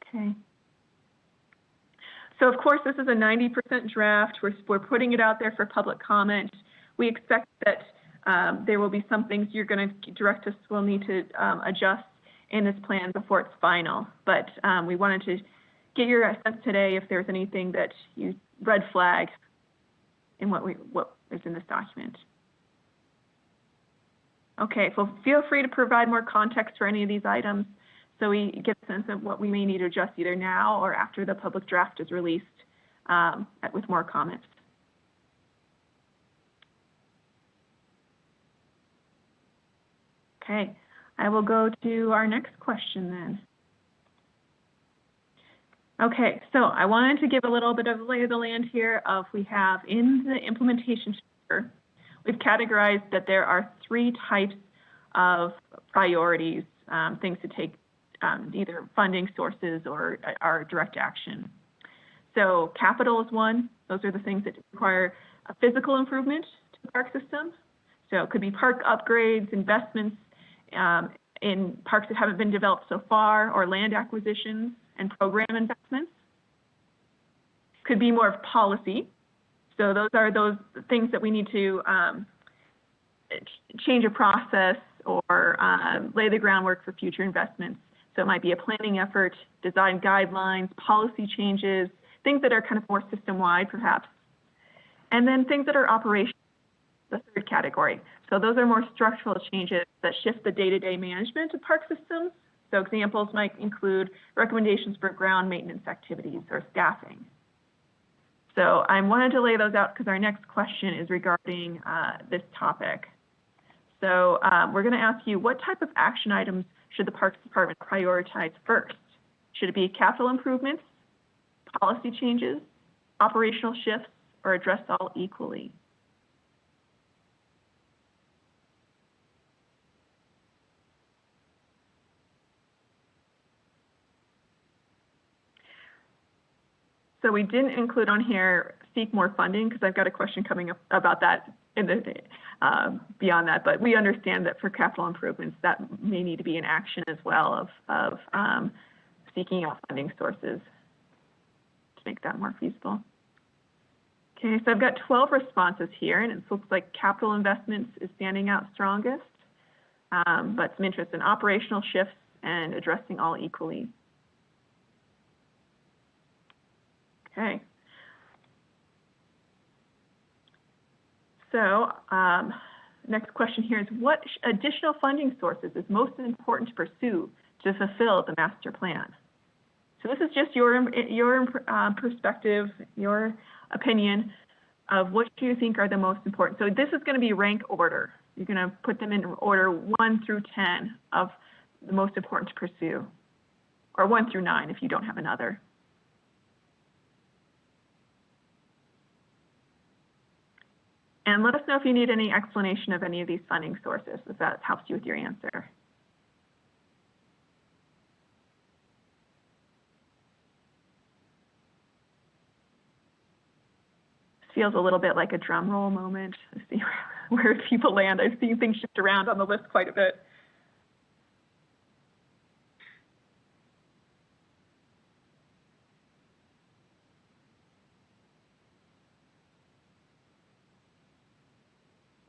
Okay. So of course, this is a 90% draft. We're putting it out there for public comment. We expect that there will be some things you're going to direct us will need to adjust in this plan before it's final. But we wanted to get your sense today if there's anything that you red flag in what is in this document. Okay, well, feel free to provide more context for any of these items, so we get a sense of what we may need to adjust either now or after the public draft is released with more comments. Okay, I will go to our next question then. Okay, so I wanted to give a little bit of lay of the land here of we have in the implementation chapter, we've categorized that there are 3 types of priorities, things to take either funding sources or our direct action. So capital is one. Those are the things that require a physical improvement to the park system. So it could be park upgrades, investments in parks that haven't been developed so far, or land acquisitions and program investments. Could be more of policy. So those are those things that we need to change a process or lay the groundwork for future investments. So it might be a planning effort, design guidelines, policy changes, things that are kind of more system-wide perhaps. And then things that are operational, the third category. So those are more structural changes that shift the day-to-day management of park systems So examples might include recommendations for ground maintenance activities or staffing. So I wanted to lay those out because our next question is regarding this topic. So we're going to ask you, what type of action items should the Parks Department prioritize first? Should it be capital improvements, policy changes, operational shifts, or address all equally? So we didn't include on here seek more funding because I've got a question coming up about that in the beyond that. But we understand that for capital improvements, that may need to be an action as well of seeking out funding sources to make that more feasible. Okay, so I've got 12 responses here, and it looks like capital investments is standing out strongest, but some interest in operational shifts and addressing all equally. Okay. So next question here is, what additional funding sources is most important to pursue to fulfill the master plan? So this is just your perspective, your opinion of what you think are the most important. So this is going to be rank order. You're going to put them in order 1 through 10 of the most important to pursue, or 1 through 9 if you don't have another. And let us know if you need any explanation of any of these funding sources, if that helps you with your answer. Feels a little bit like a drum roll moment to see where people land. I've seen things shift around on the list quite a bit.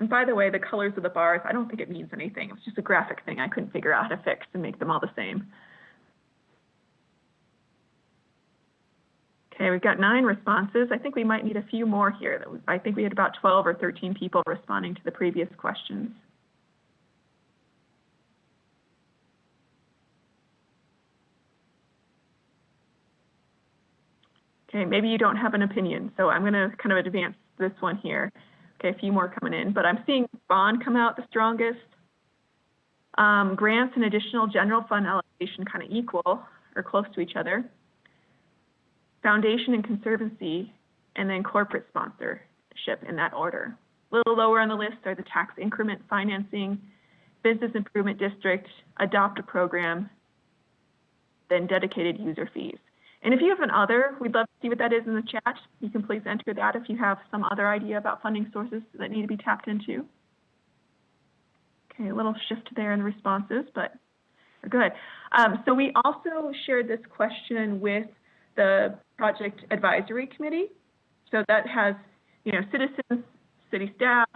And by the way, the colors of the bars, I don't think it means anything. It's just a graphic thing I couldn't figure out how to fix and make them all the same. Okay, we've got 9 responses. I think we might need a few more here. I think we had about 12 or 13 people responding to the previous questions. Okay, maybe you don't have an opinion, so I'm going to kind of advance this one here. Okay, a few more coming in, but I'm seeing bond come out the strongest. Grants and additional general fund allocation kind of equal or close to each other. Foundation and conservancy, and then corporate sponsorship in that order. A little lower on the list are the tax increment financing, business improvement district, adopt a program, then dedicated user fees. And if you have an other, we'd love to see what that is in the chat. You can please enter that if you have some other idea about funding sources that need to be tapped into. Okay, a little shift there in the responses, but we're good. So we also shared this question with the project advisory committee. So that has, you know, citizens, city staff.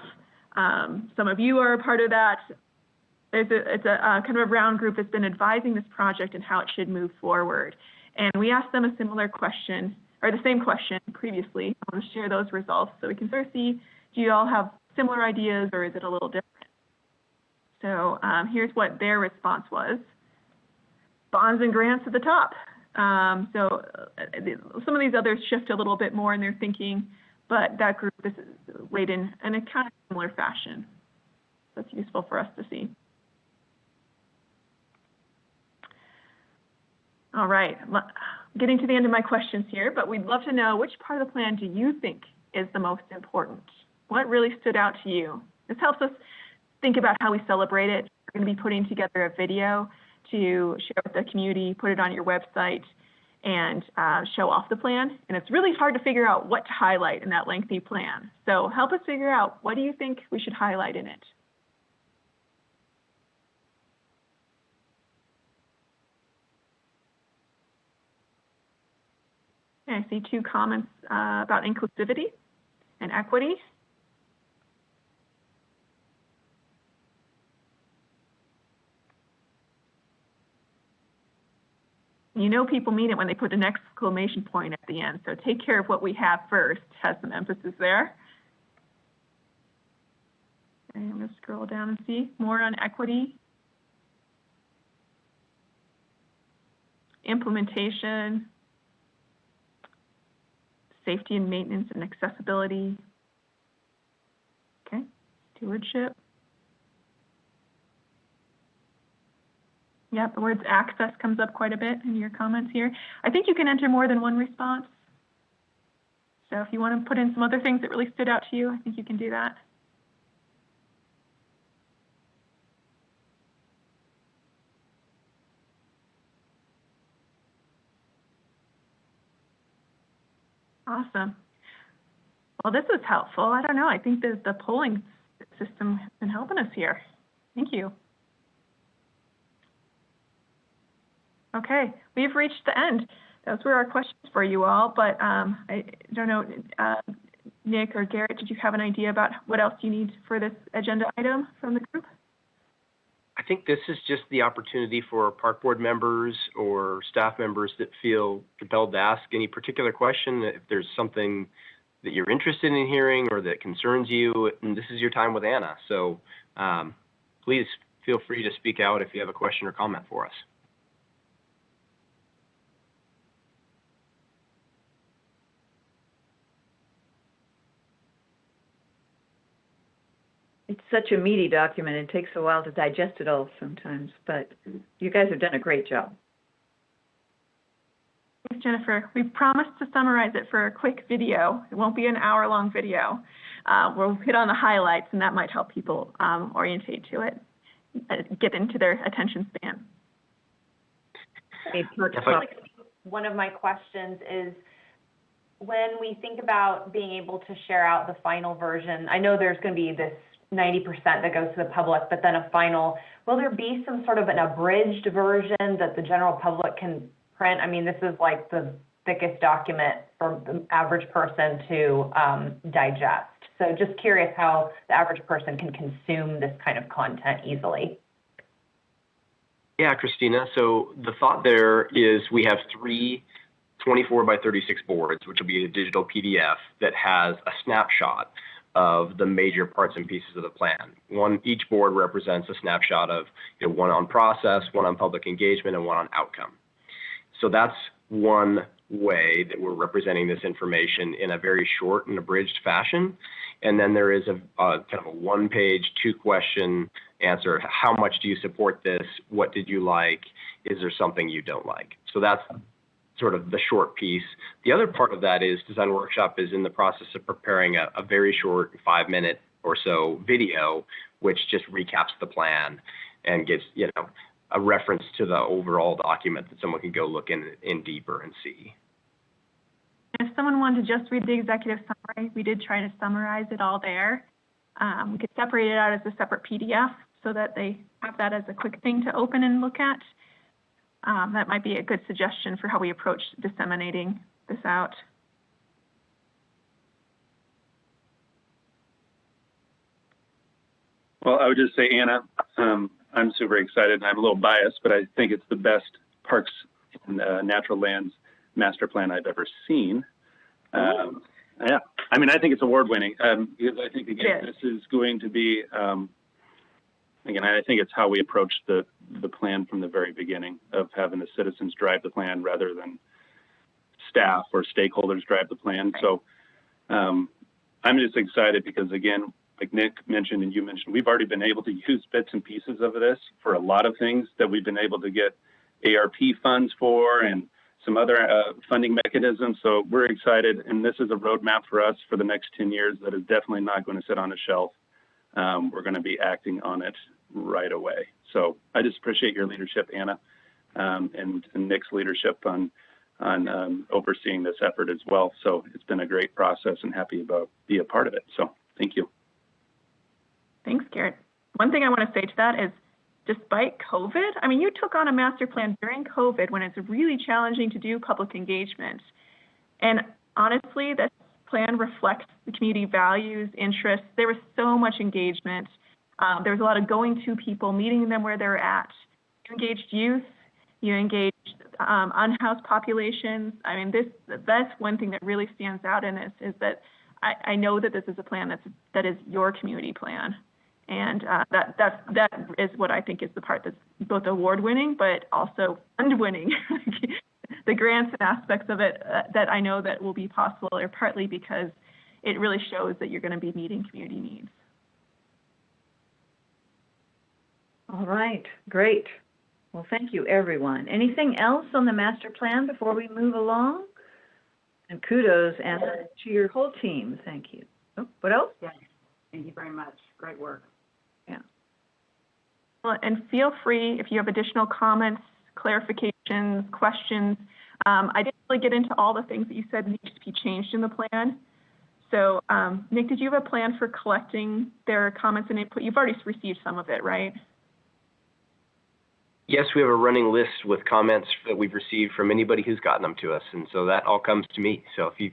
Some of you are a part of that. It's a kind of a round group that's been advising this project and how it should move forward. And we asked them a similar question, or the same question previously. I want to share those results so we can sort of see, do you all have similar ideas or is it a little different? So here's what their response was. Bonds and grants at the top. So some of these others shift a little bit more in their thinking, but that group is weighed in a kind of similar fashion. That's useful for us to see. All right, getting to the end of my questions here, but we'd love to know, which part of the plan do you think is the most important? What really stood out to you? This helps us think about how we celebrate it. We're going to be putting together a video to share with the community, put it on your website, and show off the plan. And it's really hard to figure out what to highlight in that lengthy plan. So help us figure out, what do you think we should highlight in it? I see 2 comments about inclusivity and equity. You know people mean it when they put an exclamation point at the end, so take care of what we have first, has some emphasis there. Okay, I'm going to scroll down and see more on equity. implementation, safety and maintenance and accessibility. Okay, stewardship. Yeah, the words access comes up quite a bit in your comments here. I think you can enter more than one response. So if you want to put in some other things that really stood out to you, I think you can do that. Awesome. Well, this was helpful. I don't know. I think that the polling system has been helping us here. Thank you. Okay, we've reached the end. Those were our questions for you all, but I don't know, Nick or Garrett, did you have an idea about what else you need for this agenda item from the group? I think this is just the opportunity for park board members or staff members that feel compelled to ask any particular question. If there's something that you're interested in hearing or that concerns you, and this is your time with Anna. So please feel free to speak out if you have a question or comment for us. It's such a meaty document. It takes a while to digest it all sometimes, but you guys have done a great job. Thanks, Jennifer. We promised to summarize it for a quick video. It won't be an hour-long video. We'll hit on the highlights, and that might help people orientate to it, get into their attention span. One of my questions is, when we think about being able to share out the final version, I know there's going to be this 90% that goes to the public, but then a final, will there be some sort of an abridged version that the general public can print? I mean, this is like the thickest document for the average person to digest. So just curious how the average person can consume this kind of content easily. Yeah, Christina. So the thought there is we have 3 24 by 36 boards, which will be a digital PDF that has a snapshot of the major parts and pieces of the plan. Each board represents a snapshot of, one on process, one on public engagement, and one on outcome. So that's one way that we're representing this information in a very short and abridged fashion. And then there is a kind of a 1-page, 2-question answer. How much do you support this? What did you like? Is there something you don't like? So that's sort of the short piece. The other part of that is Design Workshop is in the process of preparing a very short 5-minute or so video, which just recaps the plan and gives, a reference to the overall document that someone can go look in deeper and see. If someone wanted to just read the executive summary, we did try to summarize it all there. We could separate it out as a separate PDF so that they have that as a quick thing to open and look at. That might be a good suggestion for how we approach disseminating this out. Well, I would just say, Anna, I'm super excited. I'm a little biased, but I think it's the best Parks and Natural Lands master plan I've ever seen. Yeah, I mean, I think it's award-winning because I think, again, this is going to be, again, I think it's how we approach the plan from the very beginning of having the citizens drive the plan rather than staff or stakeholders drive the plan. So I'm just excited because, again, like Nick mentioned and you mentioned, we've already been able to use bits and pieces of this for a lot of things that we've been able to get ARP funds for and some other funding mechanisms. So we're excited, and this is a roadmap for us for the next 10 years that is definitely not going to sit on a shelf. We're going to be acting on it right away. So I just appreciate your leadership, Anna, and Nick's leadership on overseeing this effort as well. So it's been a great process and happy about be a part of it. So thank you. Thanks, Garrett. One thing I want to say to that is, despite COVID, I mean, you took on a master plan during COVID when it's really challenging to do public engagement. And honestly, this plan reflects the community values, interests. There was so much engagement. There was a lot of going to people, meeting them where they're at. You engaged youth, you engaged unhoused populations. I mean, that's one thing that really stands out in this is that I know that this is a plan that is your community plan. And that is what I think is the part that's both award-winning, but also fund-winning. The grants and aspects of it that I know that will be possible are partly because it really shows that you're going to be meeting community needs. All right, great. Well, thank you, everyone. Anything else on the master plan before we move along? And kudos, Anna, to your whole team. Thank you. Oh, what else? Yes, thank you very much. Great work. Yeah. Well, and feel free if you have additional comments, clarifications, questions. I didn't really get into all the things that you said need to be changed in the plan. So, Nick, did you have a plan for collecting their comments and input? You've already received some of it, right? Yes, we have a running list with comments that we've received from anybody who's gotten them to us, and so that all comes to me. So if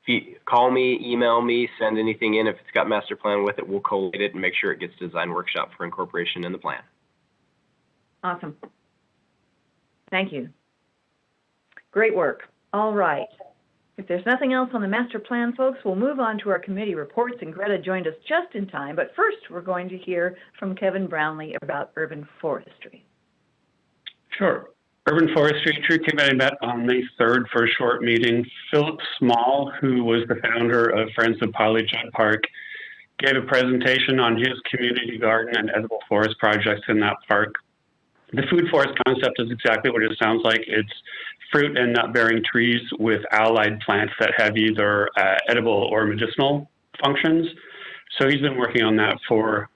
you call me, email me, send anything in, if it's got master plan with it, we'll collate it and make sure it gets design workshop for incorporation in the plan. Awesome. Thank you. Great work. All right. If there's nothing else on the master plan, folks, we'll move on to our committee reports, and Greta joined us just in time. But first, we're going to hear from Kevin Brownlee about urban forestry. Sure. Urban Forestry Tree Committee met on May 3rd for a short meeting. Philip Small, who was the founder of Friends of Polyjudd Park, gave a presentation on his community garden and edible forest projects in that park. The food forest concept is exactly what it sounds like. It's fruit and nut-bearing trees with allied plants that have either edible or medicinal functions. So he's been working on that for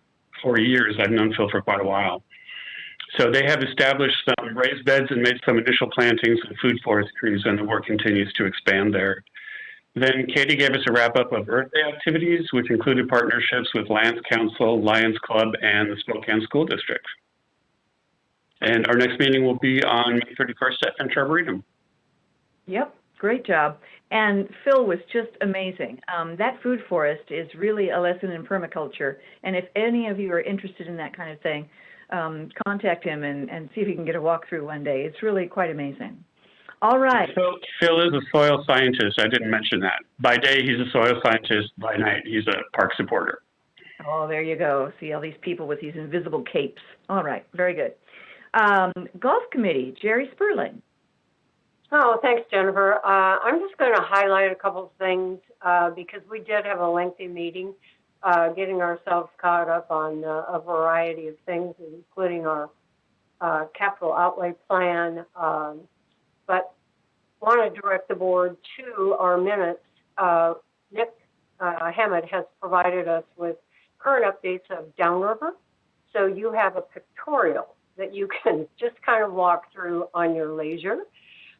years. I've known Phil for quite a while. So they have established some raised beds and made some initial plantings of food forest trees, and the work continues to expand there. Then Katie gave us a wrap-up of Earth Day activities, which included partnerships with Lands Council, Lions Club, and the Spokane School District. And our next meeting will be on May 31st at Finch Arboretum. Yep, great job. And Phil was just amazing. That food forest is really a lesson in permaculture. And if any of you are interested in that kind of thing, contact him and see if he can get a walkthrough one day. It's really quite amazing. All right. So Phil is a soil scientist. I didn't mention that. By day, he's a soil scientist. By night, he's a park supporter. Oh, there you go. See all these people with these invisible capes. All right, very good. Golf committee, Jerry Sperling. Oh, thanks, Jennifer. I'm just going to highlight a couple of things because we did have a lengthy meeting, getting ourselves caught up on a variety of things, including our capital outlay plan. But want to direct the board to our minutes. Nick Hammond has provided us with current updates of Downriver. So you have a pictorial that you can just kind of walk through on your leisure.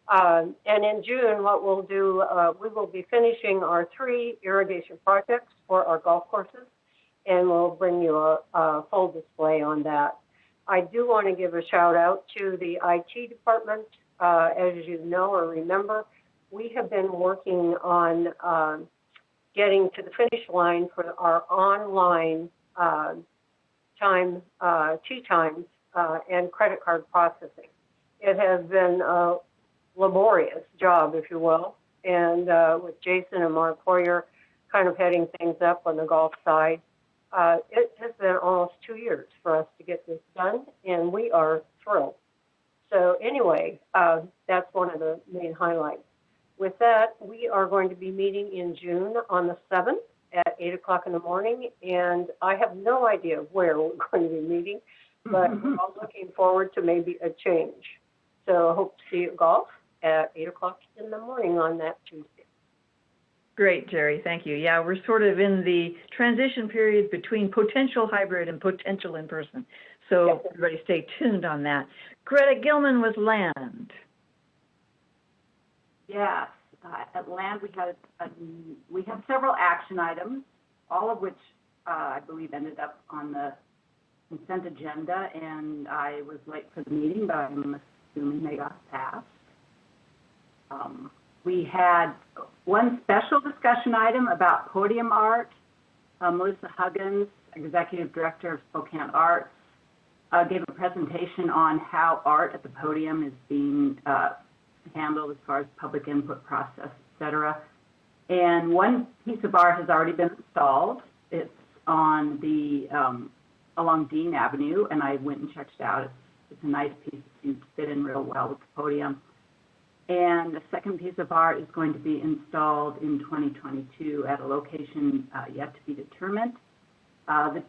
And in June, what we'll do, we will be finishing our 3 irrigation projects for our golf courses, and we'll bring you a full display on that. I do want to give a shout out to the IT department. As you know or remember, we have been working on getting to the finish line for our online tea times and credit card processing. It has been a laborious job, if you will, and with Jason and Mark Hoyer kind of heading things up on the golf side, it has been almost 2 years for us to get this done, and we are thrilled. So anyway, that's one of the main highlights. With that, we are going to be meeting in June on the 7th at 8 o'clock in the morning, and I have no idea where we're going to be meeting, but we're all looking forward to maybe a change. So I hope to see you at golf at 8 o'clock in the morning on that Tuesday. Great, Jerry. Thank you. Yeah, we're sort of in the transition period between potential hybrid and potential in-person. So Yes. everybody stay tuned on that. Greta Gilman with Land. Yes, at Land we have several action items, all of which I believe ended up on the consent agenda, and I was late for the meeting, but I'm assuming they got passed. We had one special discussion item about podium art. Melissa Huggins, Executive Director of Spokane Arts, gave a presentation on how art at the podium is being handled as far as public input process, et cetera. And one piece of art has already been installed. It's on the along Dean Avenue, and I went and checked it out. It's a nice piece. It seems to fit in real well with the podium. And the second piece of art is going to be installed in 2022 at a location yet to be determined. The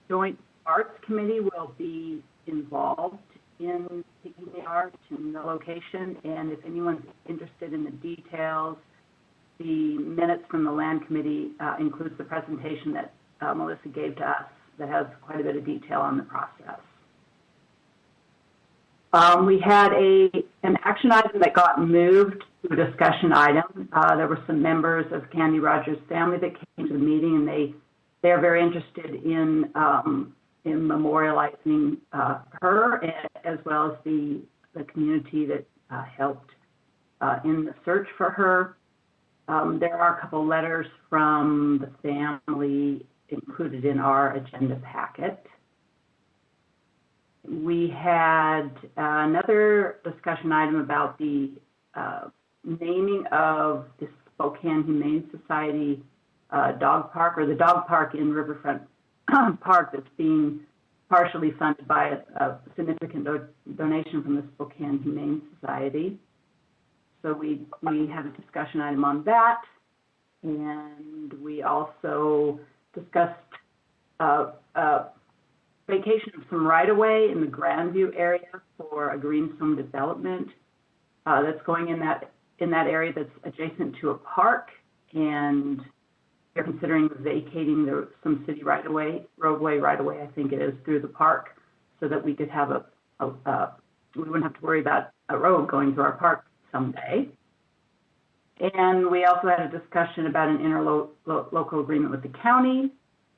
Joint Arts Committee will be involved in picking the art and the location, and if anyone's interested in the details, the minutes from the Land Committee includes the presentation that Melissa gave to us that has quite a bit of detail on the process. We had an action item that got moved to a discussion item. There were some members of Candy Rogers' family that came to the meeting, and they are very interested in memorializing her, as well as the community that helped in the search for her. There are a couple letters from the family included in our agenda packet. We had another discussion item about the naming of the Spokane Humane Society dog park, or the dog park in Riverfront Park, that's being partially funded by a significant donation from the Spokane Humane Society. So we had a discussion item on that, and we also discussed vacation of some right-of-way in the Grandview area for a greenstone development that's going in that area that's adjacent to a park, and they're considering vacating some city roadway right-of-way, I think it is, through the park, so that we could have we wouldn't have to worry about a road going through our park someday. And we also had a discussion about an interlocal agreement with the county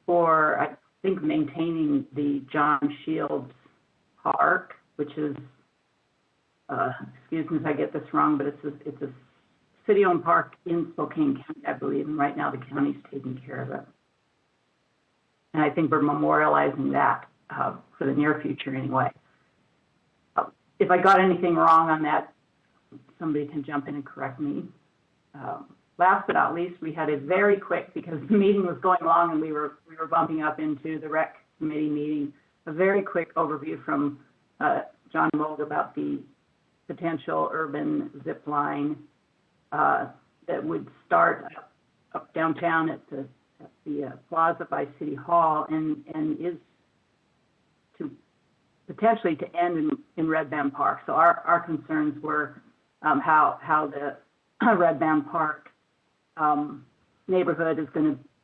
for, I think, maintaining the John Shields Park, which is, excuse me if I get this wrong, but it's a city-owned park in Spokane County, I believe, and right now the county's taking care of it. And I think we're memorializing that for the near future anyway. If I got anything wrong on that, somebody can jump in and correct me. Last but not least, we had a very quick, because the meeting was going long and we were bumping up into the rec committee meeting, a very quick overview from John Mold about the potential urban zip line that would start up downtown at the plaza by City Hall and is to potentially to end in Red Band Park. So our concerns were how the Red Band Park neighborhood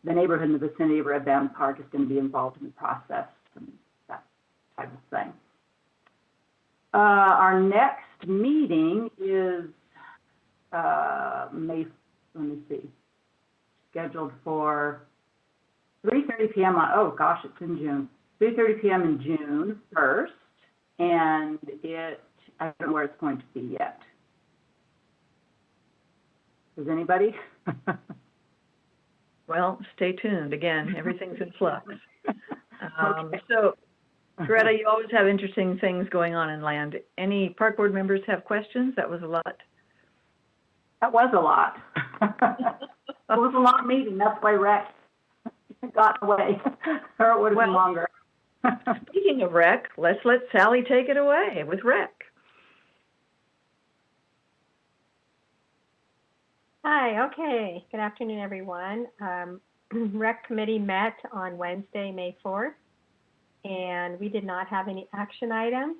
the neighborhood in the vicinity of Red Band Park is going to be involved in the process and that type of thing. Our next meeting is scheduled for 3:30 p.m. it's in June. 3:30 p.m. in June 1st, and I don't know where it's going to be yet. Does anybody? Well, stay tuned. Again, everything's in flux. So, Greta, you always have interesting things going on in land. Any park board members have questions? That was a lot. That was a lot. It was a long meeting. That's why rec got away, or it would have been longer. Speaking of rec, let's let Sally take it away with rec. Hi, okay. Good afternoon, everyone. Rec committee met on Wednesday, May 4th, and we did not have any action items.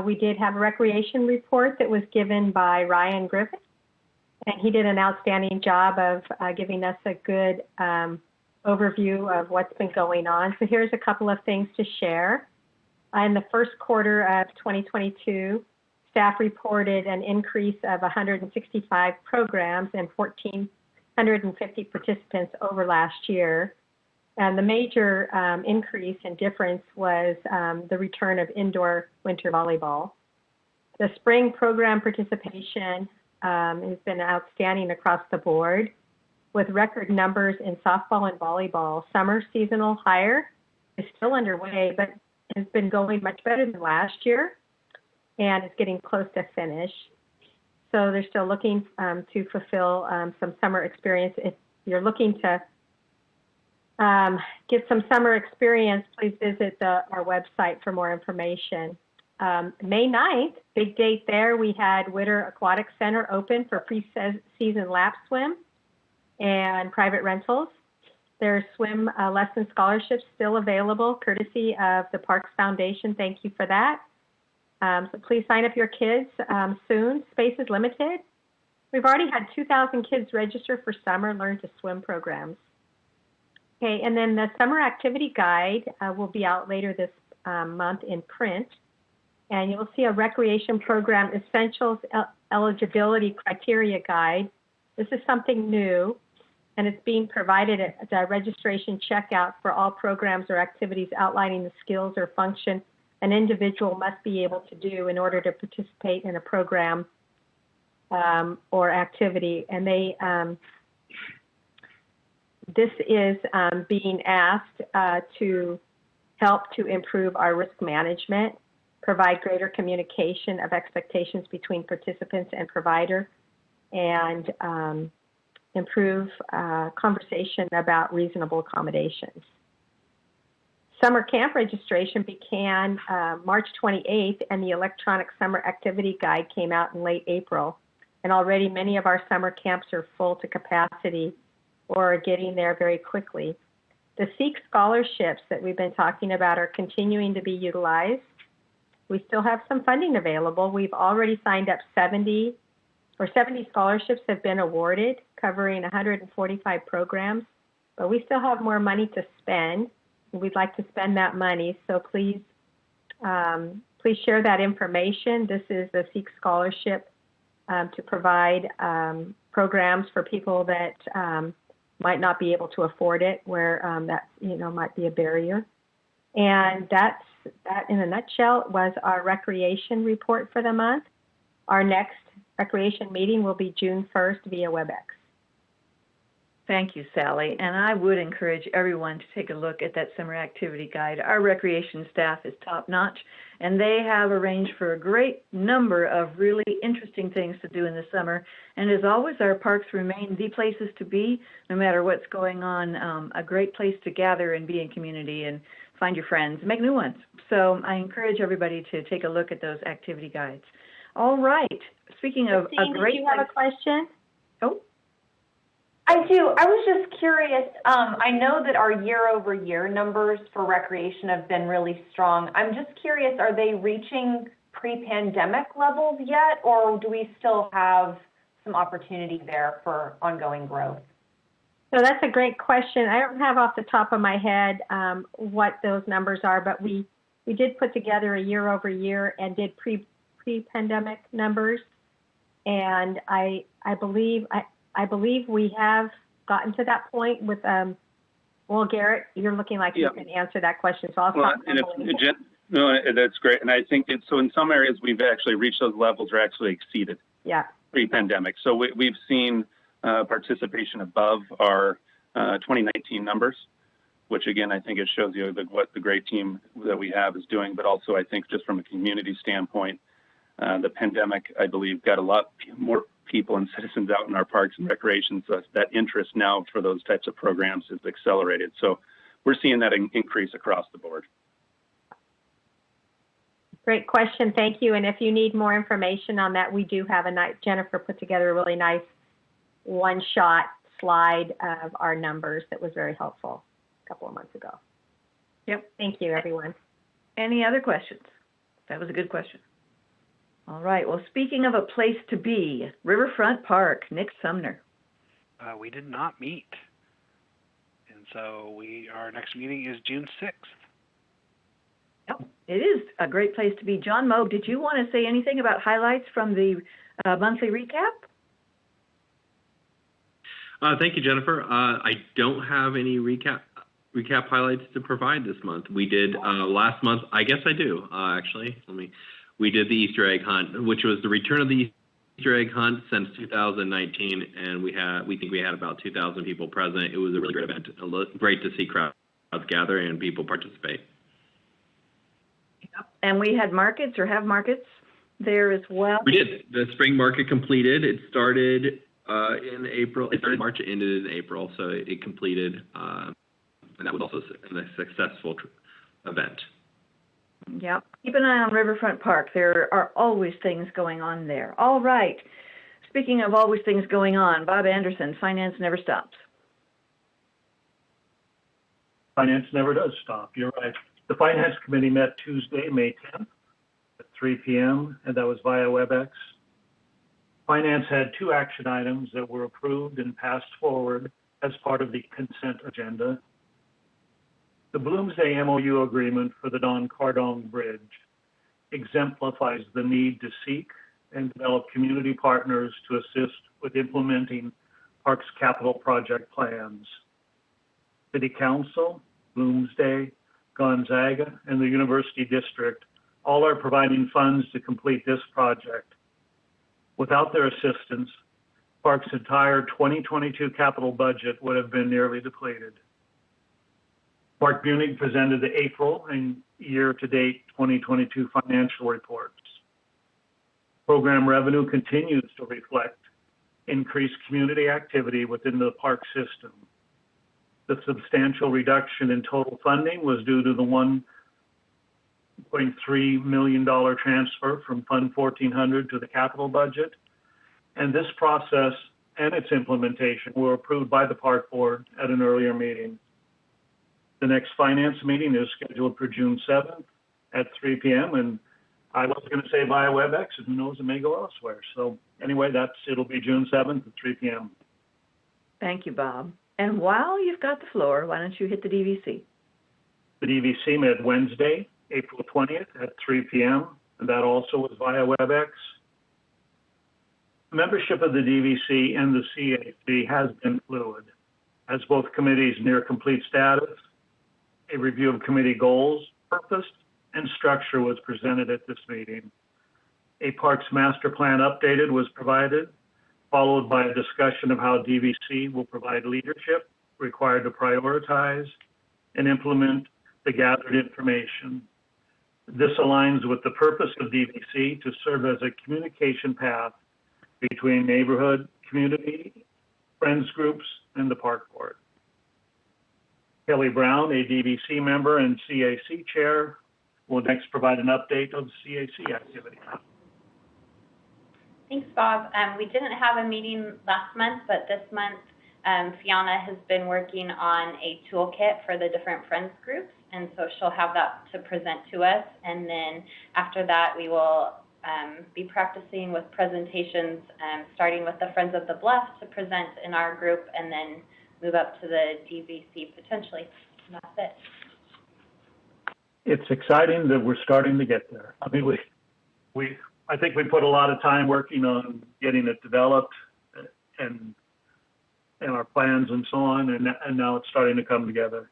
We did have a recreation report that was given by Ryan Griffith, and he did an outstanding job of giving us a good overview of what's been going on. So here's a couple of things to share. In the first quarter of 2022, staff reported an increase of 165 programs and 1,450 participants over last year. And the major increase and difference was the return of indoor winter volleyball. The spring program participation has been outstanding across the board, with record numbers in softball and volleyball. Summer seasonal hire is still underway, but has been going much better than last year, and it's getting close to finish. So they're still looking to fulfill some summer experience. If you're looking to get some summer experience, please visit our website for more information. May 9th, big date there, we had Witter Aquatic Center open for pre-season lap swim and private rentals. There's swim lesson scholarships still available, courtesy of the Parks Foundation. Thank you for that. So please sign up your kids soon. Space is limited. We've already had 2,000 kids register for summer Learn to Swim programs. Okay, and then the summer activity guide will be out later this month in print. And you'll see a recreation program essentials eligibility criteria guide. This is something new, and it's being provided at the registration checkout for all programs or activities outlining the skills or function an individual must be able to do in order to participate in a program or activity. And this is being asked to help to improve our risk management, provide greater communication of expectations between participants and provider, and improve conversation about reasonable accommodations. Summer camp registration began March 28th, and the electronic summer activity guide came out in late April. And already many of our summer camps are full to capacity or are getting there very quickly. The SEEK scholarships that we've been talking about are continuing to be utilized. We still have some funding available. We've already signed up 70 scholarships have been awarded, covering 145 programs, but we still have more money to spend. We'd like to spend that money, so please share that information. This is the SEEK scholarship to provide programs for people that might not be able to afford it, where that might be a barrier. And that in a nutshell was our recreation report for the month. Our next recreation meeting will be June 1st via WebEx. Thank you, Sally. And I would encourage everyone to take a look at that summer activity guide. Our recreation staff is top-notch, and they have arranged for a great number of really interesting things to do in the summer. And as always, our parks remain the places to be, no matter what's going on, a great place to gather and be in community and find your friends, make new ones. So I encourage everybody to take a look at those activity guides. All right. Speaking of Christine, a great do you have a question? Oh. I do. I was just curious. I know that our year-over-year numbers for recreation have been really strong. I'm just curious, are they reaching pre-pandemic levels yet, or do we still have some opportunity there for ongoing growth? So that's a great question. I don't have off the top of my head what those numbers are, but we did put together a year-over-year and did pre-pandemic numbers, and I believe we have gotten to that point with, well, Garrett, you're looking like you can answer that question, so I'll stop. No, that's great. And I think so in some areas we've actually reached those levels or actually exceeded pre-pandemic. So we've seen participation above our 2019 numbers, which again, I think it shows you what the great team that we have is doing, but also I think just from a community standpoint, the pandemic, I believe, got a lot more people and citizens out in our parks and recreations. So that interest now for those types of programs is accelerated. So we're seeing that increase across the board. Great question. Thank you. And if you need more information on that, we do have Jennifer put together a really nice one-shot slide of our numbers that was very helpful a couple of months ago. Yep. Thank you, everyone. Any other questions? That was a good question. All right. Well, speaking of a place to be, Riverfront Park, Nick Sumner. We did not meet. And so our next meeting is June 6th. Yep. It is a great place to be. John Moog, did you want to say anything about highlights from the monthly recap? Thank you, Jennifer. I don't have any recap highlights to provide this month. We did last month. I guess I do, actually. We did the Easter egg hunt, which was the return of the Easter egg hunt since 2019, and we think we had about 2,000 people present. It was a really great event. Great to see crowds gather and people participate. Yep. And we had markets or have markets there as well. We did. The spring market completed. It started in April. It started in March, it ended in April, so it completed and that was also a successful event. Yep. Keep an eye on Riverfront Park. There are always things going on there. All right. Speaking of always things going on, Bob Anderson, Finance Never Stops. Finance never does stop. You're right. The Finance Committee met Tuesday, May 10th at 3 p.m., and that was via WebEx. Finance had 2 action items that were approved and passed forward as part of the consent agenda. The Bloomsday MOU agreement for the Don Cardong Bridge exemplifies the need to seek and develop community partners to assist with implementing Parks capital project plans. City Council, Bloomsday, Gonzaga, and the University District all are providing funds to complete this project. Without their assistance, Parks' entire 2022 capital budget would have been nearly depleted. Park Bunig presented the April and year-to-date 2022 financial reports. Program revenue continues to reflect increased community activity within the park system. The substantial reduction in total funding was due to the $1.3 million transfer from Fund 1400 to the capital budget, and this process and its implementation were approved by the Park Board at an earlier meeting. The next finance meeting is scheduled for June 7th at 3 p.m. and I was going to say via WebEx, and who knows, it may go elsewhere. So anyway, it'll be June 7th at 3 p.m. Thank you, Bob. And while you've got the floor, why don't you hit the DVC? The DVC met Wednesday, April 20th at 3 p.m., and that also was via WebEx. Membership of the DVC and the CAC has been fluid, as both committees near complete status. A review of committee goals, purpose, and structure was presented at this meeting. A Parks Master Plan updated was provided, followed by a discussion of how DVC will provide leadership required to prioritize and implement the gathered information. This aligns with the purpose of DVC to serve as a communication path between neighborhood, community, friends groups, and the Park Board. Kelly Brown, a DVC member and CAC chair, will next provide an update of CAC activity. Thanks, Bob. We didn't have a meeting last month, but this month Fiona has been working on a toolkit for the different friends groups, and so she'll have that to present to us. And then after that, we will be practicing with presentations, starting with the Friends of the Bluff to present in our group, and then move up to the DVC potentially. And that's it. It's exciting that we're starting to get there. I mean, I think we put a lot of time working on getting it developed and our plans and so on, and now it's starting to come together.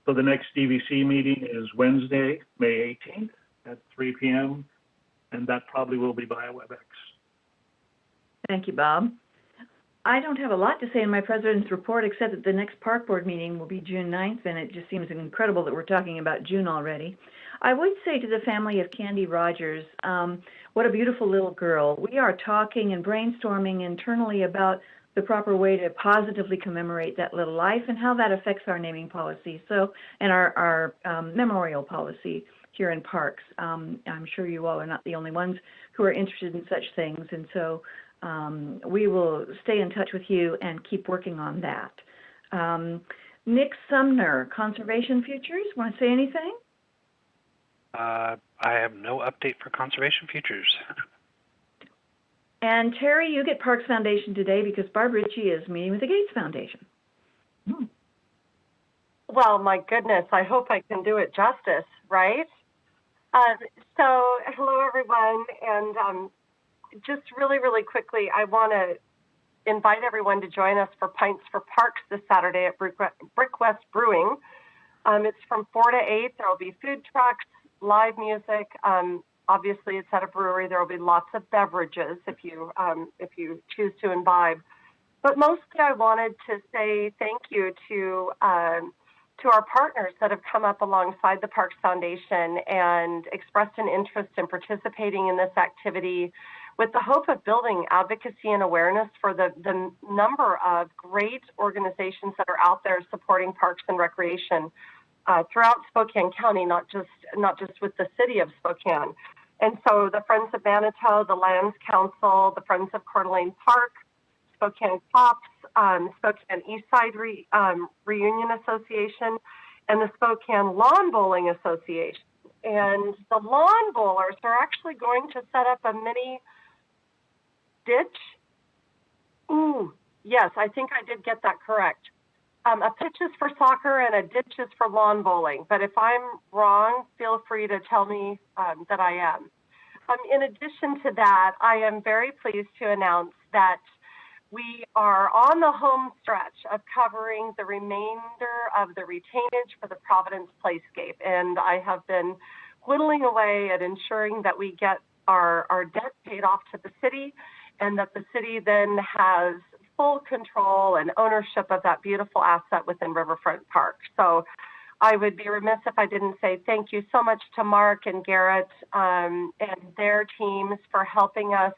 So the next DVC meeting is Wednesday, May 18th at 3 p.m., and that probably will be via WebEx. Thank you, Bob. I don't have a lot to say in my president's report, except that the next Park Board meeting will be June 9th, and it just seems incredible that we're talking about June already. I would say to the family of Candy Rogers, what a beautiful little girl. We are talking and brainstorming internally about the proper way to positively commemorate that little life and how that affects our naming policy, and our memorial policy here in Parks. I'm sure you all are not the only ones who are interested in such things, and so we will stay in touch with you and keep working on that. Nick Sumner, Conservation Futures, want to say anything? I have no update for Conservation Futures. And Terry, you get Parks Foundation today because Barb Ritchie is meeting with the Gates Foundation. Well, my goodness, I hope I can do it justice, right? So, hello, everyone, and just really, really quickly, I want to invite everyone to join us for Pints for Parks this Saturday at Brick West Brewing. It's from 4 to 8. There will be food trucks, live music. Obviously, it's at a brewery. There will be lots of beverages if you choose to imbibe. But mostly, I wanted to say thank you to our partners that have come up alongside the Parks Foundation and expressed an interest in participating in this activity. with the hope of building advocacy and awareness for the number of great organizations that are out there supporting parks and recreation throughout Spokane County, not just with the city of Spokane. And so the Friends of Manitou, the Lands Council, the Friends of Coeur d'Alene Park, Spokane Cops, Spokane Eastside Reunion Association, and the Spokane Lawn Bowling Association. And the lawn bowlers are actually going to set up a mini ditch. Ooh, yes, I think I did get that correct. A pitch is for soccer and a ditch is for lawn bowling. But if I'm wrong, feel free to tell me that I am. In addition to that, I am very pleased to announce that we are on the home stretch of covering the remainder of the retainage for the Providence Playscape. And I have been whittling away at ensuring that we get our debt paid off to the city and that the city then has full control and ownership of that beautiful asset within Riverfront Park. So I would be remiss if I didn't say thank you so much to Mark and Garrett and their teams for helping us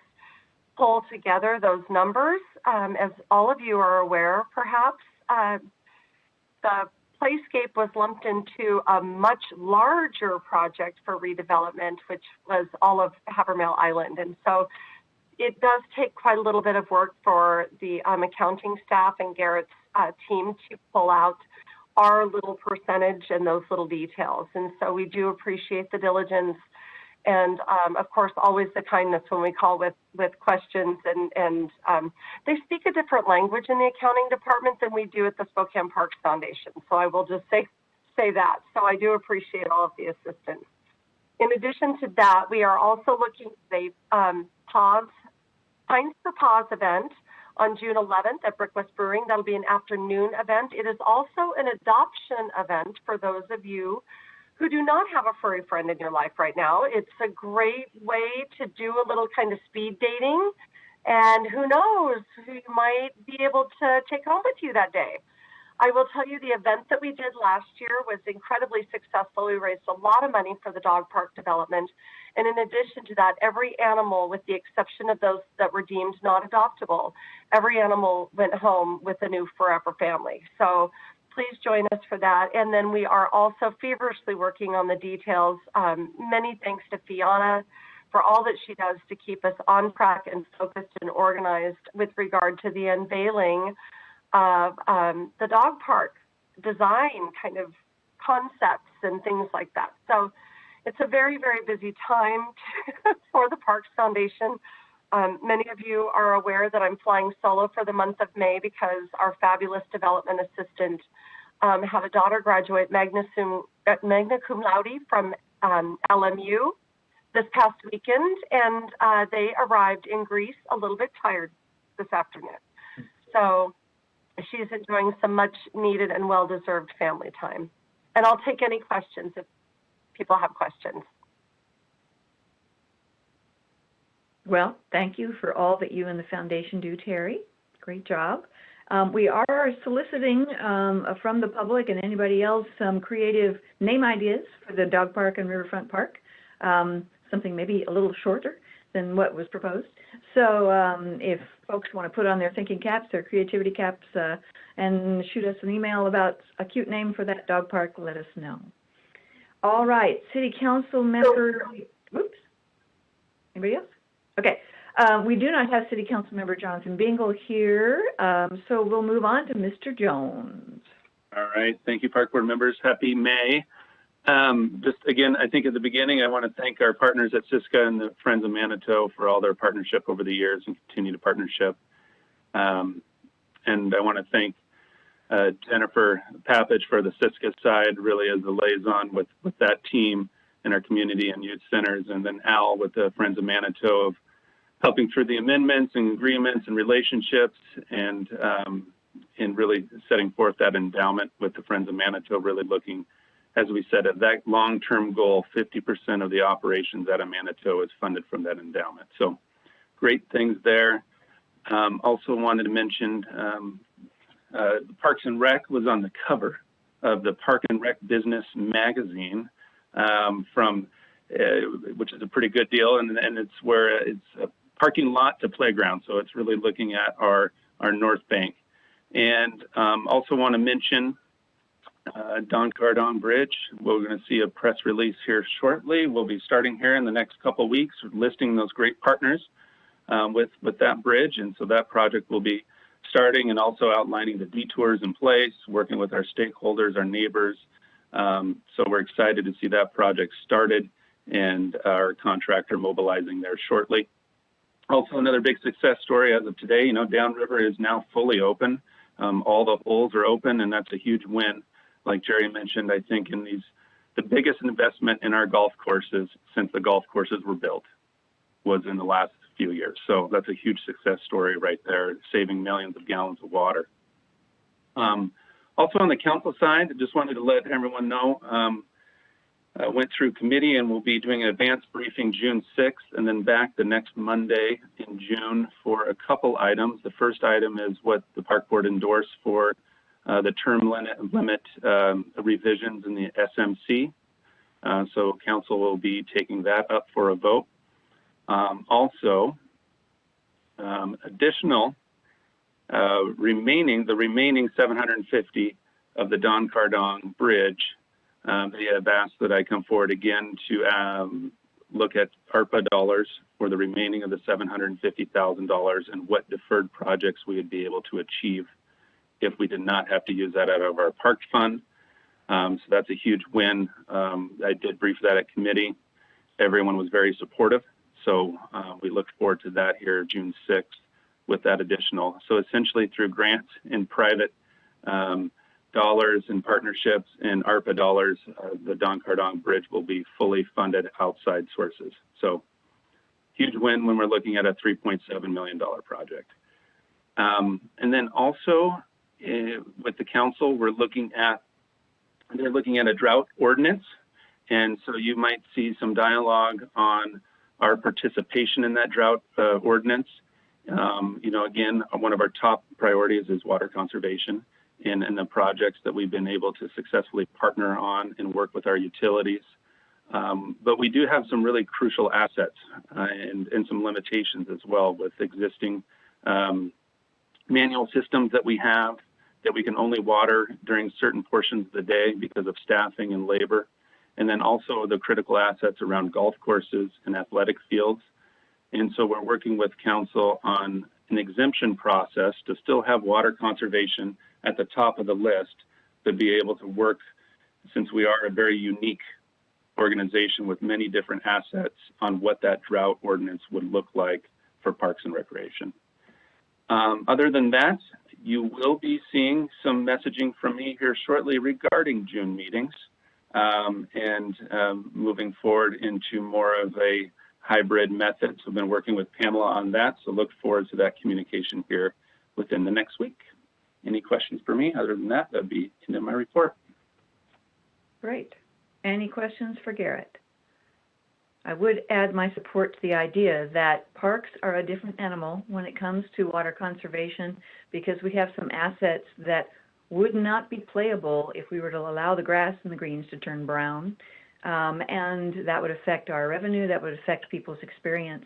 pull together those numbers. As all of you are aware, perhaps, the Playscape was lumped into a much larger project for redevelopment, which was all of Havermill Island. And so it does take quite a little bit of work for the accounting staff and Garrett's team to pull out our little percentage and those little details. And so we do appreciate the diligence and, of course, always the kindness when we call with questions. And they speak a different language in the accounting department than we do at the Spokane Parks Foundation. So I will just say that. So I do appreciate all of the assistance. In addition to that, we are also looking at a Pines for Paws event on June 11th at Brickwest Brewing. That'll be an afternoon event. It is also an adoption event for those of you who do not have a furry friend in your life right now. It's a great way to do a little kind of speed dating, and who knows who you might be able to take home with you that day. I will tell you the event that we did last year was incredibly successful. We raised a lot of money for the dog park development. And in addition to that, every animal, with the exception of those that were deemed not adoptable, every animal went home with a new forever family. So please join us for that. And then we are also feverishly working on the details. Many thanks to Fiona for all that she does to keep us on track and focused and organized with regard to the unveiling of the dog park design kind of concepts and things like that. So it's a very, very busy time for the Parks Foundation. Many of you are aware that I'm flying solo for the month of May because our fabulous development assistant had a daughter graduate magna cum laude from LMU this past weekend, and they arrived in Greece a little bit tired this afternoon. So she's enjoying some much needed and well-deserved family time. And I'll take any questions if people have questions. Well, thank you for all that you and the foundation do, Terry. Great job. We are soliciting from the public and anybody else some creative name ideas for the dog park and Riverfront Park, something maybe a little shorter than what was proposed. So if folks want to put on their thinking caps, their creativity caps, and shoot us an email about a cute name for that dog park, let us know. All right, City Council member, whoops, anybody else? Okay, we do not have City Council member Jonathan Bingle here, so we'll move on to Mr. Jones. All right, thank you, Park Board members. Happy May. Just again, I think at the beginning, I want to thank our partners at Siska and the Friends of Manitou for all their partnership over the years and continued partnership. And I want to thank Jennifer Papich for the Siska side, really as a liaison with that team in our community and youth centers, and then Al with the Friends of Manitou of helping through the amendments and agreements and relationships, and in really setting forth that endowment with the Friends of Manitou, really looking, as we said, at that long-term goal. 50% of the operations at Manitou is funded from that endowment. So great things there. Also wanted to mention Parks and Rec was on the cover of the Park and Rec Business magazine, which is a pretty good deal, and it's where it's parking lot to playground. So it's really looking at our north bank. And also want to mention Don Cardon Bridge. We're going to see a press release here shortly. We'll be starting here in the next couple of weeks, listing those great partners with that bridge. And so that project will be starting and also outlining the detours in place, working with our stakeholders, our neighbors. So we're excited to see that project started and our contractor mobilizing there shortly. Also, another big success story as of today, Downriver is now fully open. All the holes are open, and that's a huge win. Like Jerry mentioned, I think the biggest investment in our golf courses since the golf courses were built was in the last few years. So that's a huge success story right there, saving millions of gallons of water. Also on the council side, I just wanted to let everyone know, I went through committee and we'll be doing an advanced briefing June 6th and then back the next Monday in June for a couple items. The first item is what the park board endorsed for the term limit revisions in the SMC. So council will be taking that up for a vote. Also, additional the remaining 750 of the Don Cardon Bridge, they have asked that I come forward again to look at ARPA dollars for the remaining of the $750,000 and what deferred projects we would be able to achieve if we did not have to use that out of our park fund. So that's a huge win. I did brief that at committee. Everyone was very supportive. So we look forward to that here June 6th with that additional. So essentially through grants and private dollars and partnerships and ARPA dollars, the Don Cardon Bridge will be fully funded outside sources. So huge win when we're looking at a $3.7 million project. And then also with the council, they're looking at a drought ordinance. And so you might see some dialogue on our participation in that drought ordinance. Again, one of our top priorities is water conservation and the projects that we've been able to successfully partner on and work with our utilities. But we do have some really crucial assets and some limitations as well with existing manual systems that we have that we can only water during certain portions of the day because of staffing and labor. And then also the critical assets around golf courses and athletic fields. And so we're working with council on an exemption process to still have water conservation at the top of the list, to be able to work, since we are a very unique organization with many different assets, on what that drought ordinance would look like for Parks and Recreation. Other than that, you will be seeing some messaging from me here shortly regarding June meetings. And moving forward into more of a hybrid method. So I've been working with Pamela on that. So look forward to that communication here within the next week. Any questions for me? Other than that, that'd be into my report. Great. Any questions for Garrett? I would add my support to the idea that parks are a different animal when it comes to water conservation, because we have some assets that would not be playable if we were to allow the grass and the greens to turn brown. And that would affect our revenue, that would affect people's experience.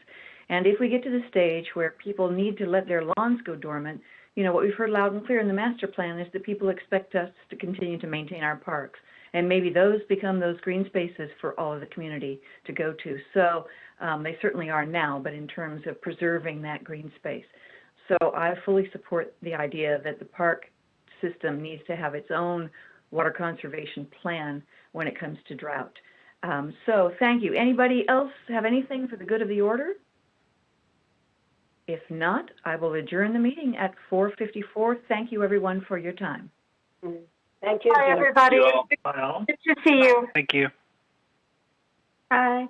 And if we get to the stage where people need to let their lawns go dormant, what we've heard loud and clear in the master plan is that people expect us to continue to maintain our parks. And maybe those become those green spaces for all of the community to go to. So they certainly are now, but in terms of preserving that green space. So I fully support the idea that the park system needs to have its own water conservation plan when it comes to drought. So thank you. Anybody else have anything for the good of the order? If not, I will adjourn the meeting at 4:54. Thank you, everyone, for your time. Thank you. Bye, everybody. Bye all. Good to see you. Thank you. Bye.